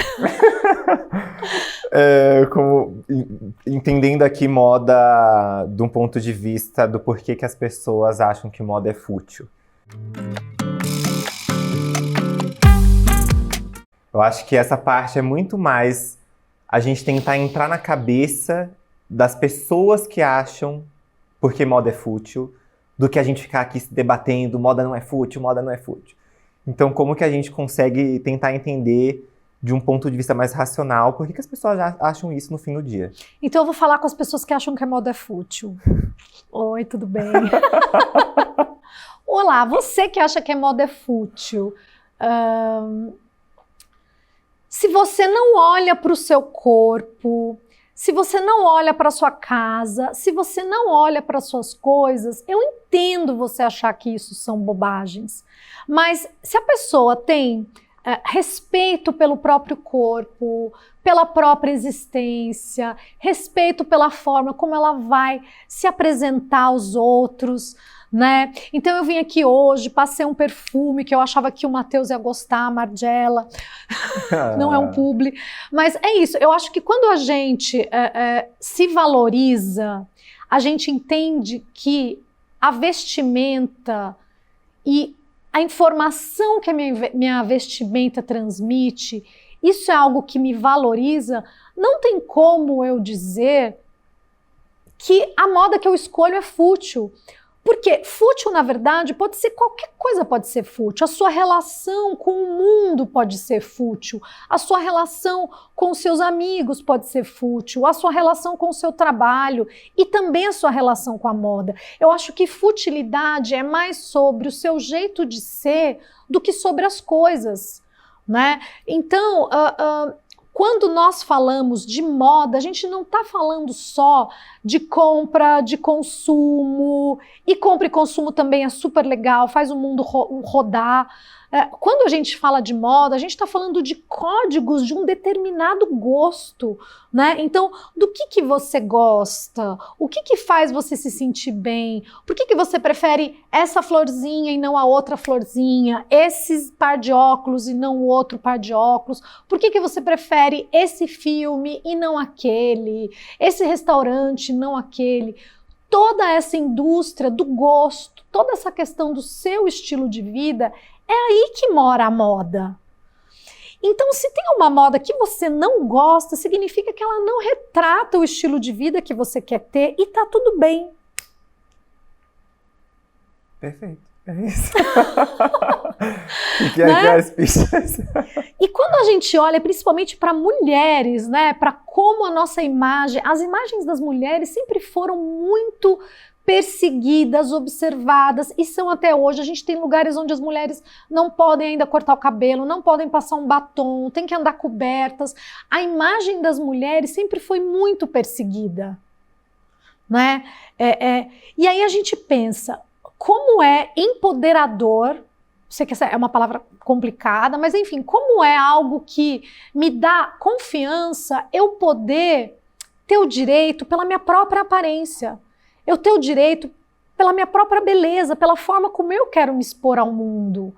Entendendo aqui moda de um ponto de vista do porquê que as pessoas acham que moda é fútil. Eu acho que essa parte é muito mais a gente tentar entrar na cabeça das pessoas que acham porque moda é fútil, do que a gente ficar aqui se debatendo, moda não é fútil, moda não é fútil. Então, como que a gente consegue tentar entender de um ponto de vista mais racional por que as pessoas acham isso no fim do dia? Então eu vou falar com as pessoas que acham que a moda é fútil. Oi, tudo bem? Olá, você que acha que a moda é fútil. Se você não olha para o seu corpo, se você não olha para a sua casa, se você não olha para as suas coisas, eu entendo você achar que isso são bobagens. Mas se a pessoa tem respeito pelo próprio corpo, pela própria existência, respeito pela forma como ela vai se apresentar aos outros, né? Então eu vim aqui hoje, passei um perfume que eu achava que o Matheus ia gostar, a Margiela, não é um publi, mas é isso, eu acho que quando a gente se valoriza, a gente entende que a vestimenta e a informação que a minha vestimenta transmite, isso é algo que me valoriza, não tem como eu dizer que a moda que eu escolho é fútil. Porque fútil, na verdade, pode ser qualquer coisa, pode ser fútil. A sua relação com o mundo pode ser fútil. A sua relação com os seus amigos pode ser fútil. A sua relação com o seu trabalho e também a sua relação com a moda. Eu acho que futilidade é mais sobre o seu jeito de ser do que sobre as coisas, né? Então, quando nós falamos de moda, a gente não está falando só de compra, de consumo, e compra e consumo também é super legal, faz o mundo rodar. Quando a gente fala de moda, a gente está falando de códigos de um determinado gosto, né? Então, do que você gosta? O que faz você se sentir bem? Por que você prefere essa florzinha e não a outra florzinha? Esse par de óculos e não o outro par de óculos? Por que você prefere esse filme e não aquele? Esse restaurante e não aquele? Toda essa indústria do gosto, toda essa questão do seu estilo de vida, é aí que mora a moda. Então, se tem uma moda que você não gosta, significa que ela não retrata o estilo de vida que você quer ter e tá tudo bem. Perfeito. É isso. Né? E quando a gente olha principalmente para mulheres, né, para como a nossa imagem, as imagens das mulheres sempre foram muito perseguidas, observadas, e são até hoje. A gente tem lugares onde as mulheres não podem ainda cortar o cabelo, não podem passar um batom, tem que andar cobertas. A imagem das mulheres sempre foi muito perseguida, né? E aí a gente pensa, como é empoderador, sei que essa é uma palavra complicada, mas enfim, como é algo que me dá confiança eu poder ter o direito pela minha própria aparência, eu ter o direito pela minha própria beleza, pela forma como eu quero me expor ao mundo,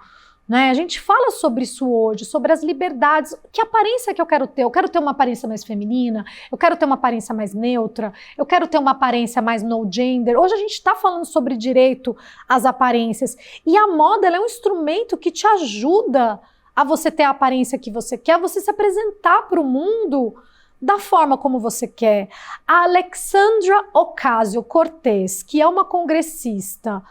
né? A gente fala sobre isso hoje, sobre as liberdades, que aparência que eu quero ter? Eu quero ter uma aparência mais feminina, eu quero ter uma aparência mais neutra, eu quero ter uma aparência mais no gender. Hoje a gente está falando sobre direito às aparências, e a moda ela é um instrumento que te ajuda a você ter a aparência que você quer, a você se apresentar para o mundo da forma como você quer. A Alexandra Ocasio-Cortez, que é uma congressista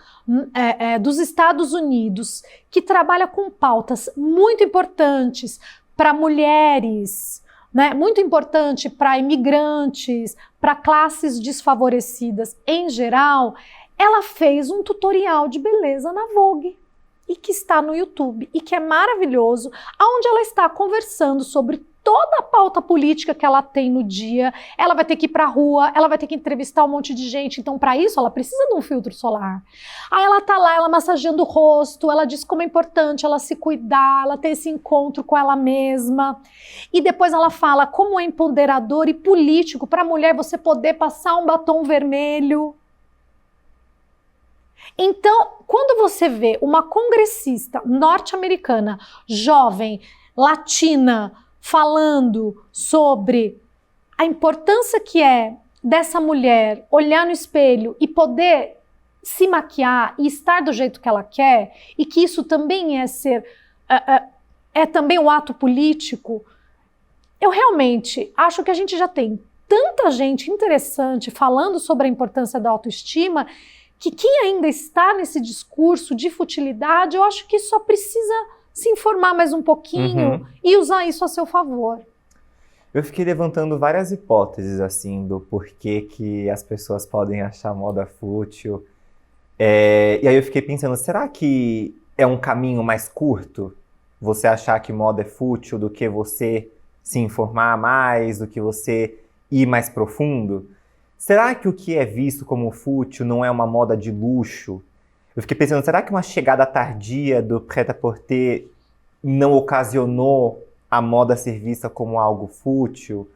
dos Estados Unidos, que trabalha com pautas muito importantes para mulheres, né? Muito importante para imigrantes, para classes desfavorecidas em geral. Ela fez um tutorial de beleza na Vogue e que está no YouTube e que é maravilhoso, onde ela está conversando sobre toda a pauta política que ela tem no dia. Ela vai ter que ir para a rua, ela vai ter que entrevistar um monte de gente, então para isso ela precisa de um filtro solar. Aí ela tá lá, ela massageando o rosto, ela diz como é importante ela se cuidar, ela ter esse encontro com ela mesma. E depois ela fala como é empoderador e político para a mulher você poder passar um batom vermelho. Então, quando você vê uma congressista norte-americana, jovem, latina, falando sobre a importância que é dessa mulher olhar no espelho e poder se maquiar e estar do jeito que ela quer, e que isso também é também um ato político, eu realmente acho que a gente já tem tanta gente interessante falando sobre a importância da autoestima, que quem ainda está nesse discurso de futilidade, eu acho que só precisa se informar mais um pouquinho e usar isso a seu favor. Eu fiquei levantando várias hipóteses, assim, do porquê que as pessoas podem achar moda fútil. E aí eu fiquei pensando, será que é um caminho mais curto você achar que moda é fútil do que você se informar mais, do que você ir mais profundo? Será que o que é visto como fútil não é uma moda de luxo? Eu fiquei pensando, será que uma chegada tardia do prêt-à-porter não ocasionou a moda ser vista como algo fútil?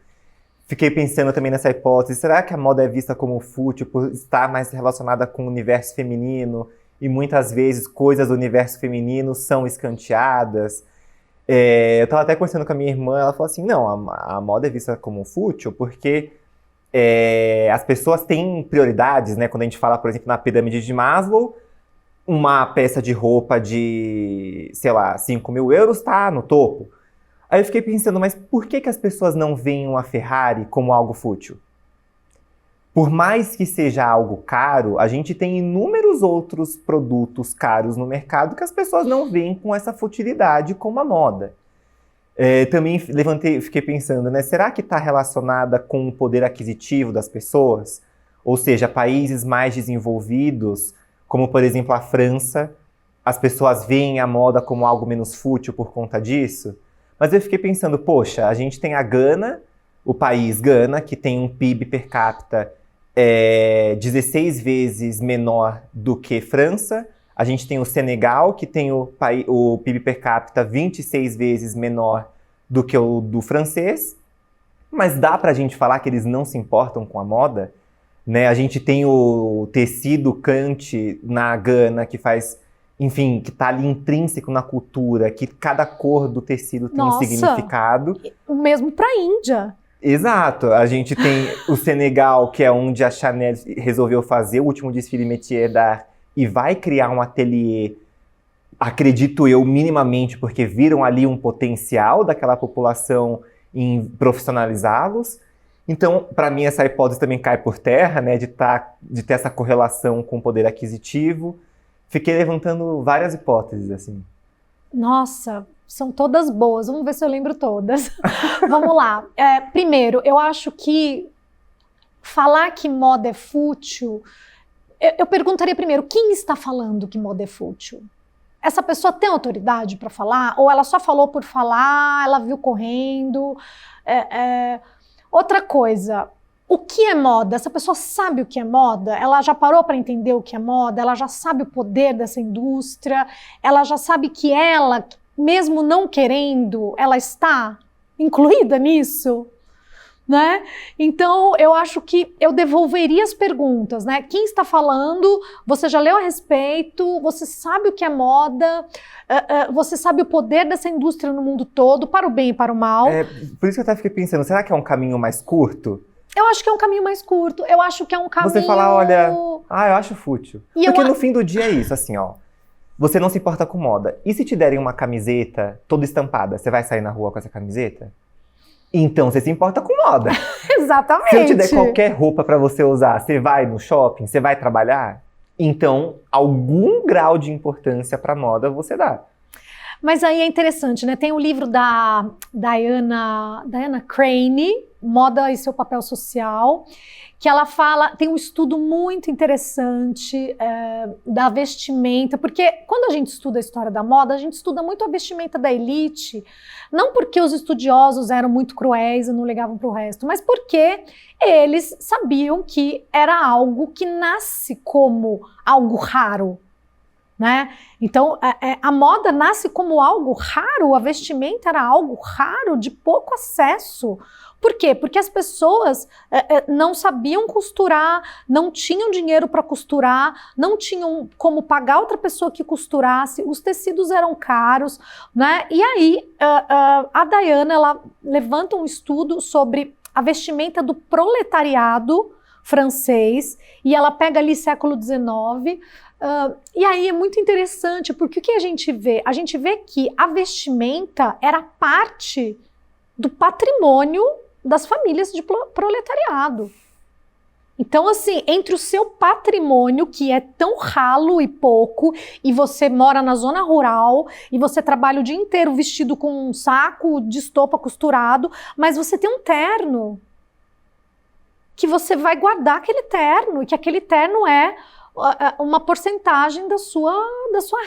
Fiquei pensando também nessa hipótese, será que a moda é vista como fútil por estar mais relacionada com o universo feminino e muitas vezes coisas do universo feminino são escanteadas? Eu estava até conversando com a minha irmã, ela falou assim, não, a moda é vista como fútil porque as pessoas têm prioridades, né? Quando a gente fala, por exemplo, na pirâmide de Maslow, uma peça de roupa de, sei lá, 5 mil euros está no topo. Aí eu fiquei pensando, mas por que as pessoas não veem uma Ferrari como algo fútil? Por mais que seja algo caro, a gente tem inúmeros outros produtos caros no mercado que as pessoas não veem com essa futilidade como a moda. Também fiquei pensando, né? Será que está relacionada com o poder aquisitivo das pessoas? Ou seja, países mais desenvolvidos, como por exemplo a França, as pessoas veem a moda como algo menos fútil por conta disso? Mas eu fiquei pensando, poxa, a gente tem a Gana, o país Gana, que tem um PIB per capita 16 vezes menor do que França. A gente tem o Senegal, que tem o PIB per capita 26 vezes menor do que o do francês. Mas dá pra gente falar que eles não se importam com a moda? Né? A gente tem o tecido Kante na Gana, que faz, enfim, que tá ali intrínseco na cultura, que cada cor do tecido tem um significado. O mesmo pra Índia. Exato. A gente tem o Senegal, que é onde a Chanel resolveu fazer o último desfile Métier d'Art e vai criar um ateliê, acredito eu, minimamente, porque viram ali um potencial daquela população em profissionalizá-los. Então, para mim, essa hipótese também cai por terra, né, de ter essa correlação com o poder aquisitivo. Fiquei levantando várias hipóteses, assim. Nossa, são todas boas. Vamos ver se eu lembro todas. Vamos lá. Primeiro, eu acho que falar que moda é fútil... Eu perguntaria primeiro, quem está falando que moda é fútil? Essa pessoa tem autoridade para falar? Ou ela só falou por falar, ela viu correndo? Outra coisa, o que é moda? Essa pessoa sabe o que é moda? Ela já parou para entender o que é moda? Ela já sabe o poder dessa indústria? Ela já sabe que ela, mesmo não querendo, ela está incluída nisso? Né? Então, eu acho que eu devolveria as perguntas, né? Quem está falando? Você já leu a respeito? Você sabe o que é moda? Você sabe o poder dessa indústria no mundo todo, para o bem e para o mal? Por isso que eu até fiquei pensando, será que é um caminho mais curto? Eu acho que é um caminho mais curto. Eu acho que é um caminho... Você falar, olha, eu acho fútil. Porque no fim do dia é isso, assim, ó. Você não se importa com moda. E se te derem uma camiseta toda estampada, você vai sair na rua com essa camiseta? Então, você se importa com moda. Exatamente. Se eu te der qualquer roupa pra você usar, você vai no shopping, você vai trabalhar? Então, algum grau de importância pra moda você dá. Mas aí é interessante, né? Tem o livro da Diana Crane, Moda e seu papel social, que ela fala, tem um estudo muito interessante da vestimenta, porque quando a gente estuda a história da moda, a gente estuda muito a vestimenta da elite, não porque os estudiosos eram muito cruéis e não ligavam para o resto, mas porque eles sabiam que era algo que nasce como algo raro, né? Então, a moda nasce como algo raro, a vestimenta era algo raro, de pouco acesso. Por quê? Porque as pessoas não sabiam costurar, não tinham dinheiro para costurar, não tinham como pagar outra pessoa que costurasse, os tecidos eram caros, né? E aí, a Diana, ela levanta um estudo sobre a vestimenta do proletariado francês, e ela pega ali século XIX, e aí é muito interessante, porque o que a gente vê? A gente vê que a vestimenta era parte do patrimônio das famílias de proletariado. Então, assim, entre o seu patrimônio, que é tão ralo e pouco, e você mora na zona rural, e você trabalha o dia inteiro vestido com um saco de estopa costurado, mas você tem um terno, que você vai guardar aquele terno, e que aquele terno é uma porcentagem da sua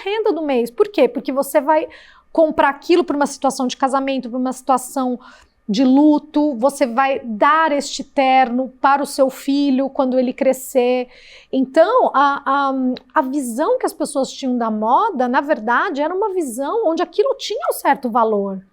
renda do mês. Por quê? Porque você vai comprar aquilo para uma situação de casamento, para uma situação de luto, você vai dar este terno para o seu filho quando ele crescer. Então, a visão que as pessoas tinham da moda, na verdade, era uma visão onde aquilo tinha um certo valor,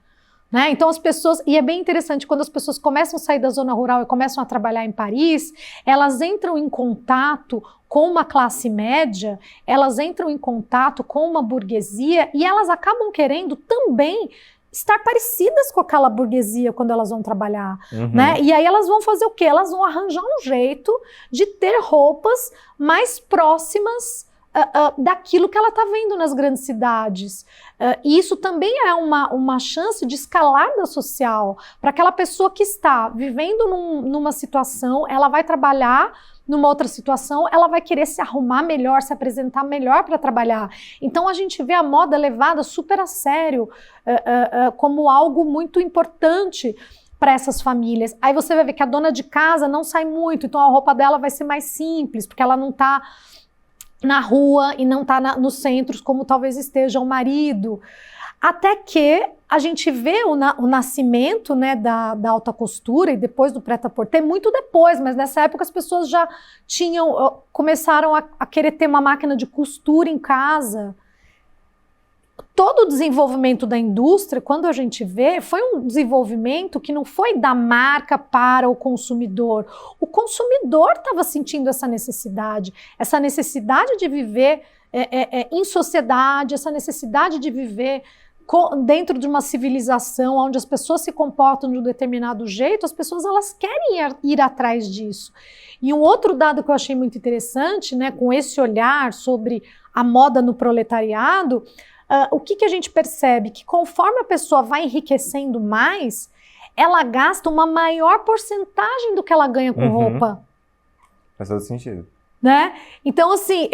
né? Então as pessoas, e é bem interessante, quando as pessoas começam a sair da zona rural e começam a trabalhar em Paris, elas entram em contato com uma classe média, elas entram em contato com uma burguesia e elas acabam querendo também estar parecidas com aquela burguesia quando elas vão trabalhar, né? E aí elas vão fazer o quê? Elas vão arranjar um jeito de ter roupas mais próximas daquilo que ela está vendo nas grandes cidades. E isso também é uma chance de escalada social para aquela pessoa que está vivendo numa situação, ela vai trabalhar numa outra situação, ela vai querer se arrumar melhor, se apresentar melhor para trabalhar. Então a gente vê a moda levada super a sério, como algo muito importante para essas famílias. Aí você vai ver que a dona de casa não sai muito, então a roupa dela vai ser mais simples, porque ela não está na rua e não está nos centros como talvez esteja o marido. Até que a gente vê o nascimento, né, da alta costura e depois do prêt-à-porter, muito depois, mas nessa época as pessoas já começaram a querer ter uma máquina de costura em casa. Todo o desenvolvimento da indústria, quando a gente vê, foi um desenvolvimento que não foi da marca para o consumidor. O consumidor estava sentindo essa necessidade de viver em sociedade, essa necessidade de viver dentro de uma civilização onde as pessoas se comportam de um determinado jeito, as pessoas elas querem ir atrás disso. E um outro dado que eu achei muito interessante, né, com esse olhar sobre a moda no proletariado, o que a gente percebe? Que conforme a pessoa vai enriquecendo mais, ela gasta uma maior porcentagem do que ela ganha com roupa. Faz todo sentido. Né? Então, assim,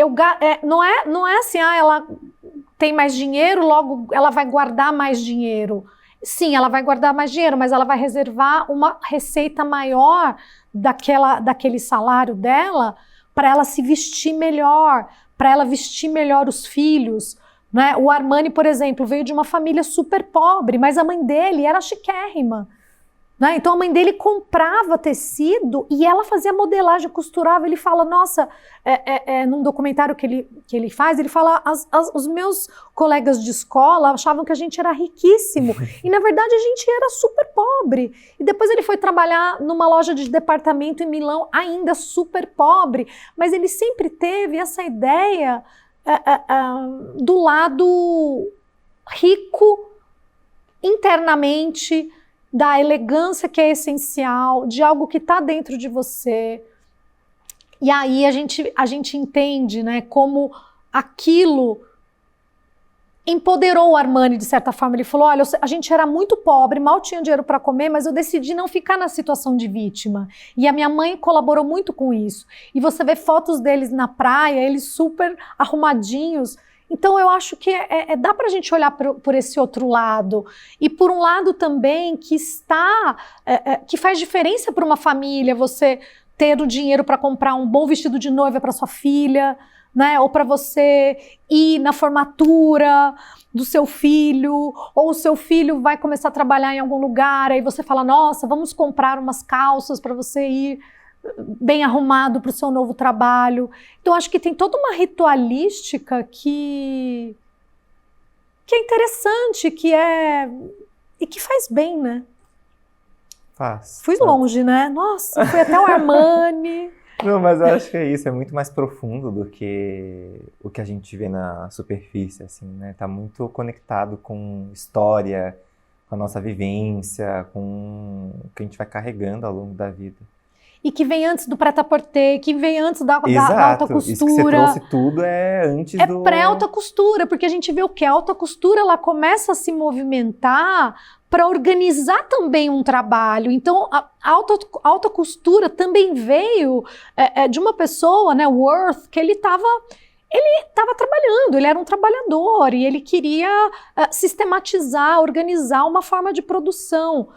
não é assim, ela tem mais dinheiro, logo ela vai guardar mais dinheiro. Sim, ela vai guardar mais dinheiro, mas ela vai reservar uma receita maior daquele salário dela para ela se vestir melhor, para ela vestir melhor os filhos. Né? O Armani, por exemplo, veio de uma família super pobre, mas a mãe dele era chiquérrima. Né? Então a mãe dele comprava tecido e ela fazia modelagem, costurava. Ele fala, nossa, num documentário que ele faz, ele fala, os meus colegas de escola achavam que a gente era riquíssimo e na verdade a gente era super pobre. E depois ele foi trabalhar numa loja de departamento em Milão, ainda super pobre, mas ele sempre teve essa ideia do lado rico internamente, da elegância que é essencial, de algo que está dentro de você. E aí a gente entende, né, como aquilo empoderou o Armani de certa forma. Ele falou, olha, a gente era muito pobre, mal tinha dinheiro para comer, mas eu decidi não ficar na situação de vítima. E a minha mãe colaborou muito com isso. E você vê fotos deles na praia, eles super arrumadinhos. Então eu acho que dá para a gente olhar por esse outro lado, e por um lado também que faz diferença para uma família você ter o dinheiro para comprar um bom vestido de noiva para sua filha, né? Ou para você ir na formatura do seu filho, ou o seu filho vai começar a trabalhar em algum lugar, aí você fala, nossa, vamos comprar umas calças para você ir bem arrumado para o seu novo trabalho. Então acho que tem toda uma ritualística que é interessante, e que faz bem, né? Fui longe, né? Nossa, fui até o Armani. Não, mas eu acho que é isso, é muito mais profundo do que o que a gente vê na superfície, assim, né? Tá muito conectado com história, com a nossa vivência, com o que a gente vai carregando ao longo da vida. E que vem antes do prêt-à-porter, que vem antes da alta costura. Isso que você trouxe tudo é antes do... É pré-alta costura, porque a gente vê o que? A alta costura, ela começa a se movimentar para organizar também um trabalho. Então, a alta costura também veio de uma pessoa, né, Worth, que ele estava trabalhando, ele era um trabalhador e ele queria sistematizar, organizar uma forma de produção.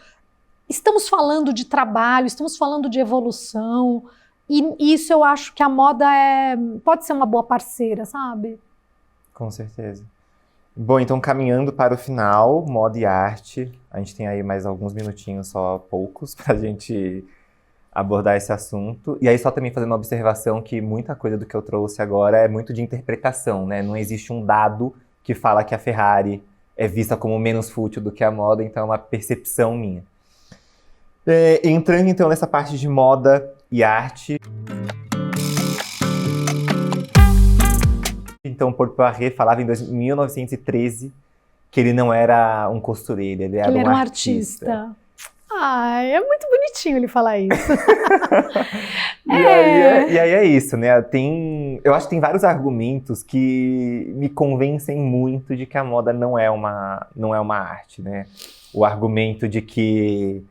Estamos falando de trabalho, estamos falando de evolução, e isso eu acho que a moda pode ser uma boa parceira, sabe? Com certeza. Bom, então caminhando para o final, moda e arte, a gente tem aí mais alguns minutinhos, só poucos, para a gente abordar esse assunto. E aí só também fazendo uma observação que muita coisa do que eu trouxe agora é muito de interpretação, né? Não existe um dado que fala que a Ferrari é vista como menos fútil do que a moda, então é uma percepção minha. Entrando então nessa parte de moda e arte. Então, Paul Poiret falava em 1913 que ele não era um costureiro, ele era um artista. Ai, é muito bonitinho ele falar isso. E aí é isso, né? Eu acho que tem vários argumentos que me convencem muito de que a moda não é uma arte, né? O argumento de que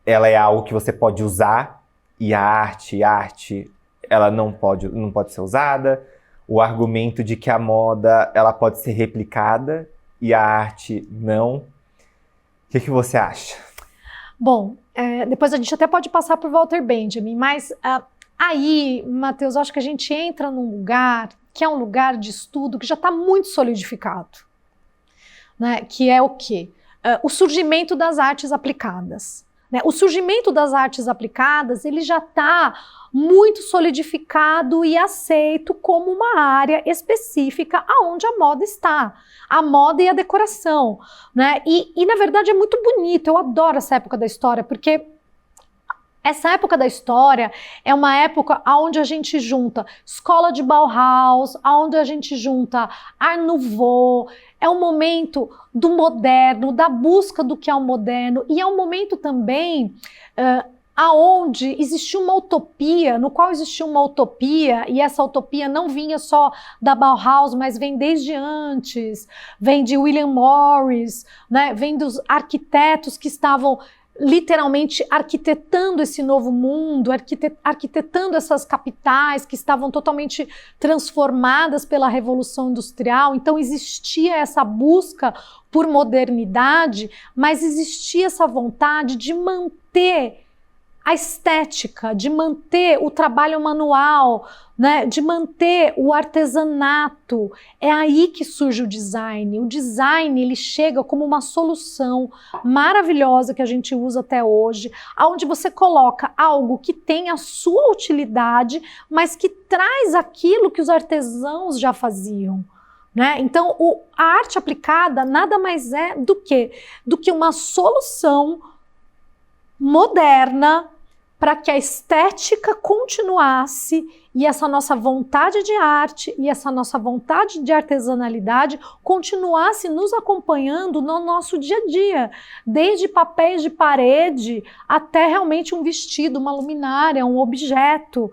ela é algo que você pode usar, e a arte ela não pode ser usada. O argumento de que a moda ela pode ser replicada e a arte não. O que você acha? Bom, depois a gente até pode passar por Walter Benjamin, mas aí, Matheus, acho que a gente entra num lugar que é um lugar de estudo que já está muito solidificado, né? Que é o quê? O surgimento das artes aplicadas. O surgimento das artes aplicadas, ele já está muito solidificado e aceito como uma área específica aonde a moda está. A moda e a decoração, né? E na verdade é muito bonito, eu adoro essa época da história, porque essa época da história é uma época onde a gente junta escola de Bauhaus, onde a gente junta Art Nouveau, é um momento do moderno, da busca do que é o moderno, e é um momento também aonde existia uma utopia, no qual existia uma utopia, e essa utopia não vinha só da Bauhaus, mas vem desde antes, vem de William Morris, né? Vem dos arquitetos que estavam literalmente arquitetando esse novo mundo, arquitetando essas capitais que estavam totalmente transformadas pela Revolução Industrial. Então existia essa busca por modernidade, mas existia essa vontade de manter a estética, de manter o trabalho manual, né, de manter o artesanato. É aí que surge o design. O design, ele chega como uma solução maravilhosa que a gente usa até hoje, onde você coloca algo que tem a sua utilidade, mas que traz aquilo que os artesãos já faziam, né? Então, a arte aplicada nada mais é do que uma solução moderna para que a estética continuasse e essa nossa vontade de arte e essa nossa vontade de artesanalidade continuasse nos acompanhando no nosso dia a dia, desde papéis de parede até realmente um vestido, uma luminária, um objeto.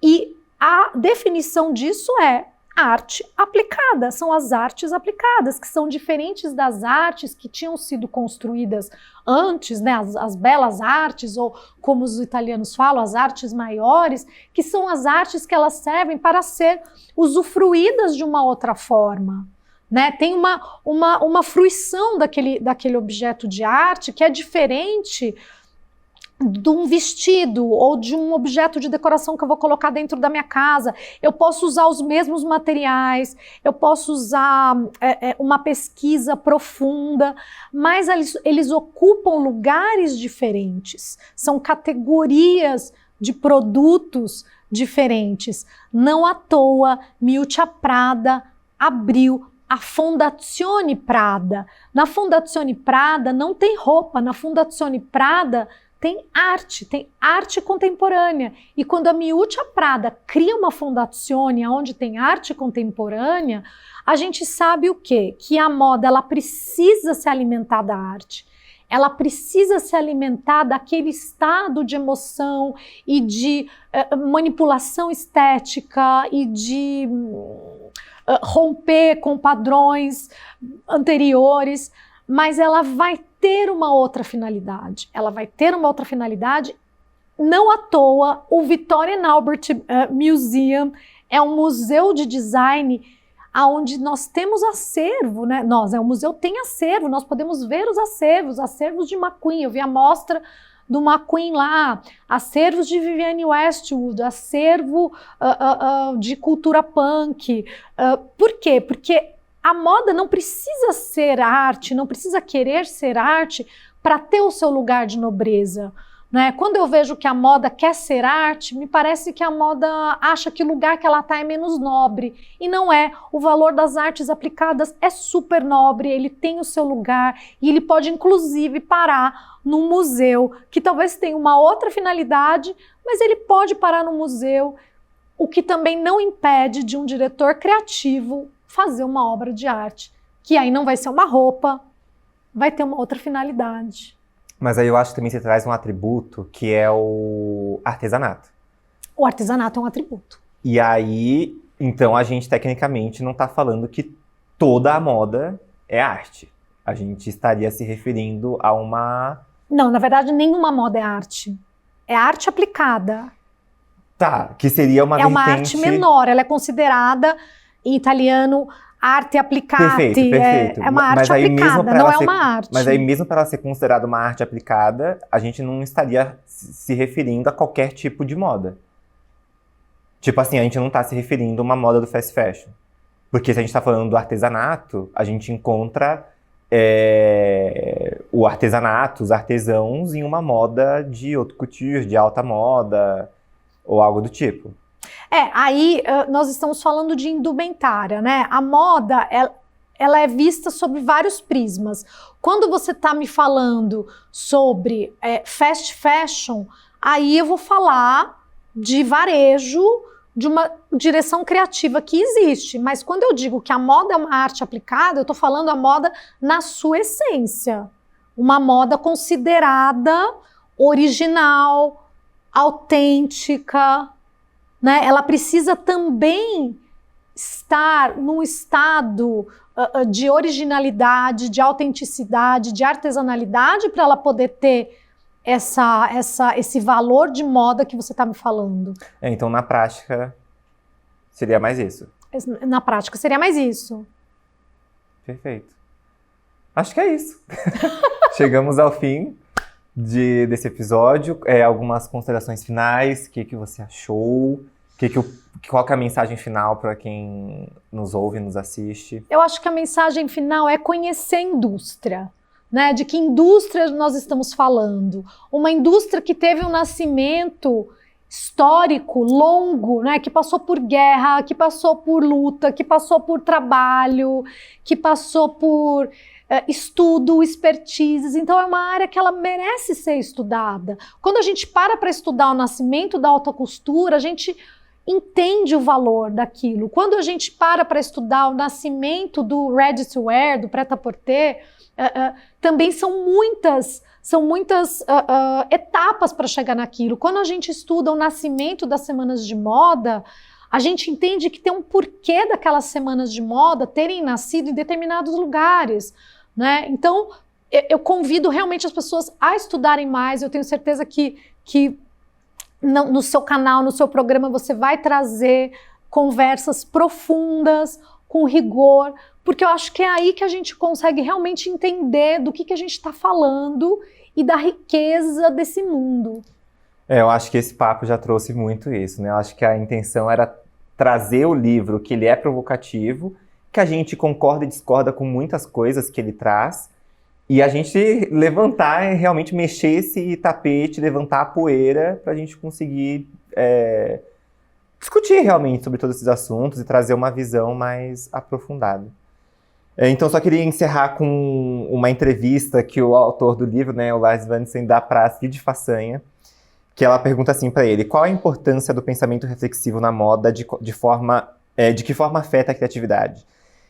E a definição disso é arte aplicada, são as artes aplicadas, que são diferentes das artes que tinham sido construídas antes, né, as belas artes, ou como os italianos falam, as artes maiores, que são as artes que elas servem para ser usufruídas de uma outra forma. Né? Tem uma fruição daquele objeto de arte que é diferente de um vestido ou de um objeto de decoração que eu vou colocar dentro da minha casa. Eu posso usar os mesmos materiais, eu posso usar uma pesquisa profunda, mas eles ocupam lugares diferentes, são categorias de produtos diferentes. Não à toa, Miuccia Prada abriu a Fondazione Prada. Na Fondazione Prada não tem roupa, na Fondazione Prada tem arte contemporânea. E quando a Miuccia Prada cria uma Fondazione onde tem arte contemporânea, a gente sabe o quê? Que a moda ela precisa se alimentar da arte. Ela precisa se alimentar daquele estado de emoção e de manipulação estética e de romper com padrões anteriores, mas ela vai ter uma outra finalidade. Ela vai ter uma outra finalidade. Não à toa, o Victoria and Albert Museum é um museu de design onde nós temos acervo, né? O museu tem acervo, nós podemos ver os acervos de McQueen. Eu vi a mostra do McQueen lá, acervos de Vivienne Westwood, acervo de cultura punk. Por quê? Porque a moda não precisa ser arte, não precisa querer ser arte para ter o seu lugar de nobreza. Né? Quando eu vejo que a moda quer ser arte, me parece que a moda acha que o lugar que ela está é menos nobre. E não é. O valor das artes aplicadas é super nobre, ele tem o seu lugar e ele pode inclusive parar num museu que talvez tenha uma outra finalidade, mas ele pode parar no museu, o que também não impede de um diretor criativo fazer uma obra de arte, que aí não vai ser uma roupa, vai ter uma outra finalidade. Mas aí eu acho que também você traz um atributo que é o artesanato. O artesanato é um atributo. E aí, então a gente tecnicamente não está falando que toda a moda é arte. A gente estaria se referindo a uma... Não, na verdade nenhuma moda é arte. É arte aplicada. Tá, que seria uma vertente... É uma arte menor, ela é considerada... Em italiano, arte applicata, perfeito. É uma arte aplicada, não é uma arte. Mas aí mesmo para ela ser considerada uma arte aplicada, a gente não estaria se referindo a qualquer tipo de moda. Tipo assim, a gente não está se referindo a uma moda do fast fashion. Porque se a gente está falando do artesanato, a gente encontra o artesanato, os artesãos em uma moda de haute couture, de alta moda, ou algo do tipo. Aí nós estamos falando de indumentária, né? A moda, ela é vista sob vários prismas. Quando você está me falando sobre fast fashion, aí eu vou falar de varejo, de uma direção criativa que existe. Mas quando eu digo que a moda é uma arte aplicada, eu estou falando a moda na sua essência. Uma moda considerada original, autêntica, né? Ela precisa também estar num estado de originalidade, de autenticidade, de artesanalidade para ela poder ter esse valor de moda que você está me falando. Então, na prática, seria mais isso. Na prática, seria mais isso. Perfeito. Acho que é isso. Chegamos ao fim desse episódio. Algumas considerações finais. O que você achou? Qual que é a mensagem final para quem nos ouve e nos assiste? Eu acho que a mensagem final é conhecer a indústria. Né? De que indústria nós estamos falando? Uma indústria que teve um nascimento histórico, longo, né? Que passou por guerra, que passou por luta, que passou por trabalho, que passou por estudo, expertises. Então é uma área que ela merece ser estudada. Quando a gente para estudar o nascimento da alta costura, a gente entende o valor daquilo. Quando a gente para estudar o nascimento do ready to wear, do prêt-à-porter, também são muitas etapas para chegar naquilo. Quando a gente estuda o nascimento das semanas de moda, a gente entende que tem um porquê daquelas semanas de moda terem nascido em determinados lugares, né? Então, eu convido realmente as pessoas a estudarem mais. Eu tenho certeza que no seu canal, no seu programa, você vai trazer conversas profundas, com rigor, porque eu acho que é aí que a gente consegue realmente entender do que a gente está falando e da riqueza desse mundo. Eu acho que esse papo já trouxe muito isso, né? Eu acho que a intenção era trazer o livro, que ele é provocativo, que a gente concorda e discorda com muitas coisas que ele traz, e a gente levantar e realmente mexer esse tapete, levantar a poeira para a gente conseguir discutir realmente sobre todos esses assuntos e trazer uma visão mais aprofundada. Então, só queria encerrar com uma entrevista que o autor do livro, né, o Lars Vansden, dá para a Cid Façanha, que ela pergunta assim para ele: qual a importância do pensamento reflexivo na moda, de que forma afeta a criatividade?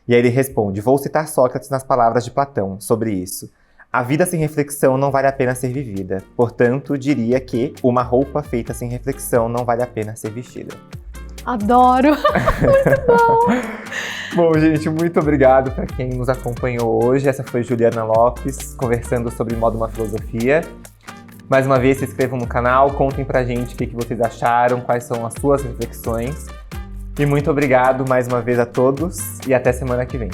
E aí ele responde: vou citar Sócrates nas palavras de Platão sobre isso. A vida sem reflexão não vale a pena ser vivida. Portanto, diria que uma roupa feita sem reflexão não vale a pena ser vestida. Adoro! Muito bom! Bom, gente, muito obrigado para quem nos acompanhou hoje. Essa foi Juliana Lopes, conversando sobre Moda Uma Filosofia. Mais uma vez, se inscrevam no canal, contem pra gente o que vocês acharam, quais são as suas reflexões. E muito obrigado mais uma vez a todos e até semana que vem.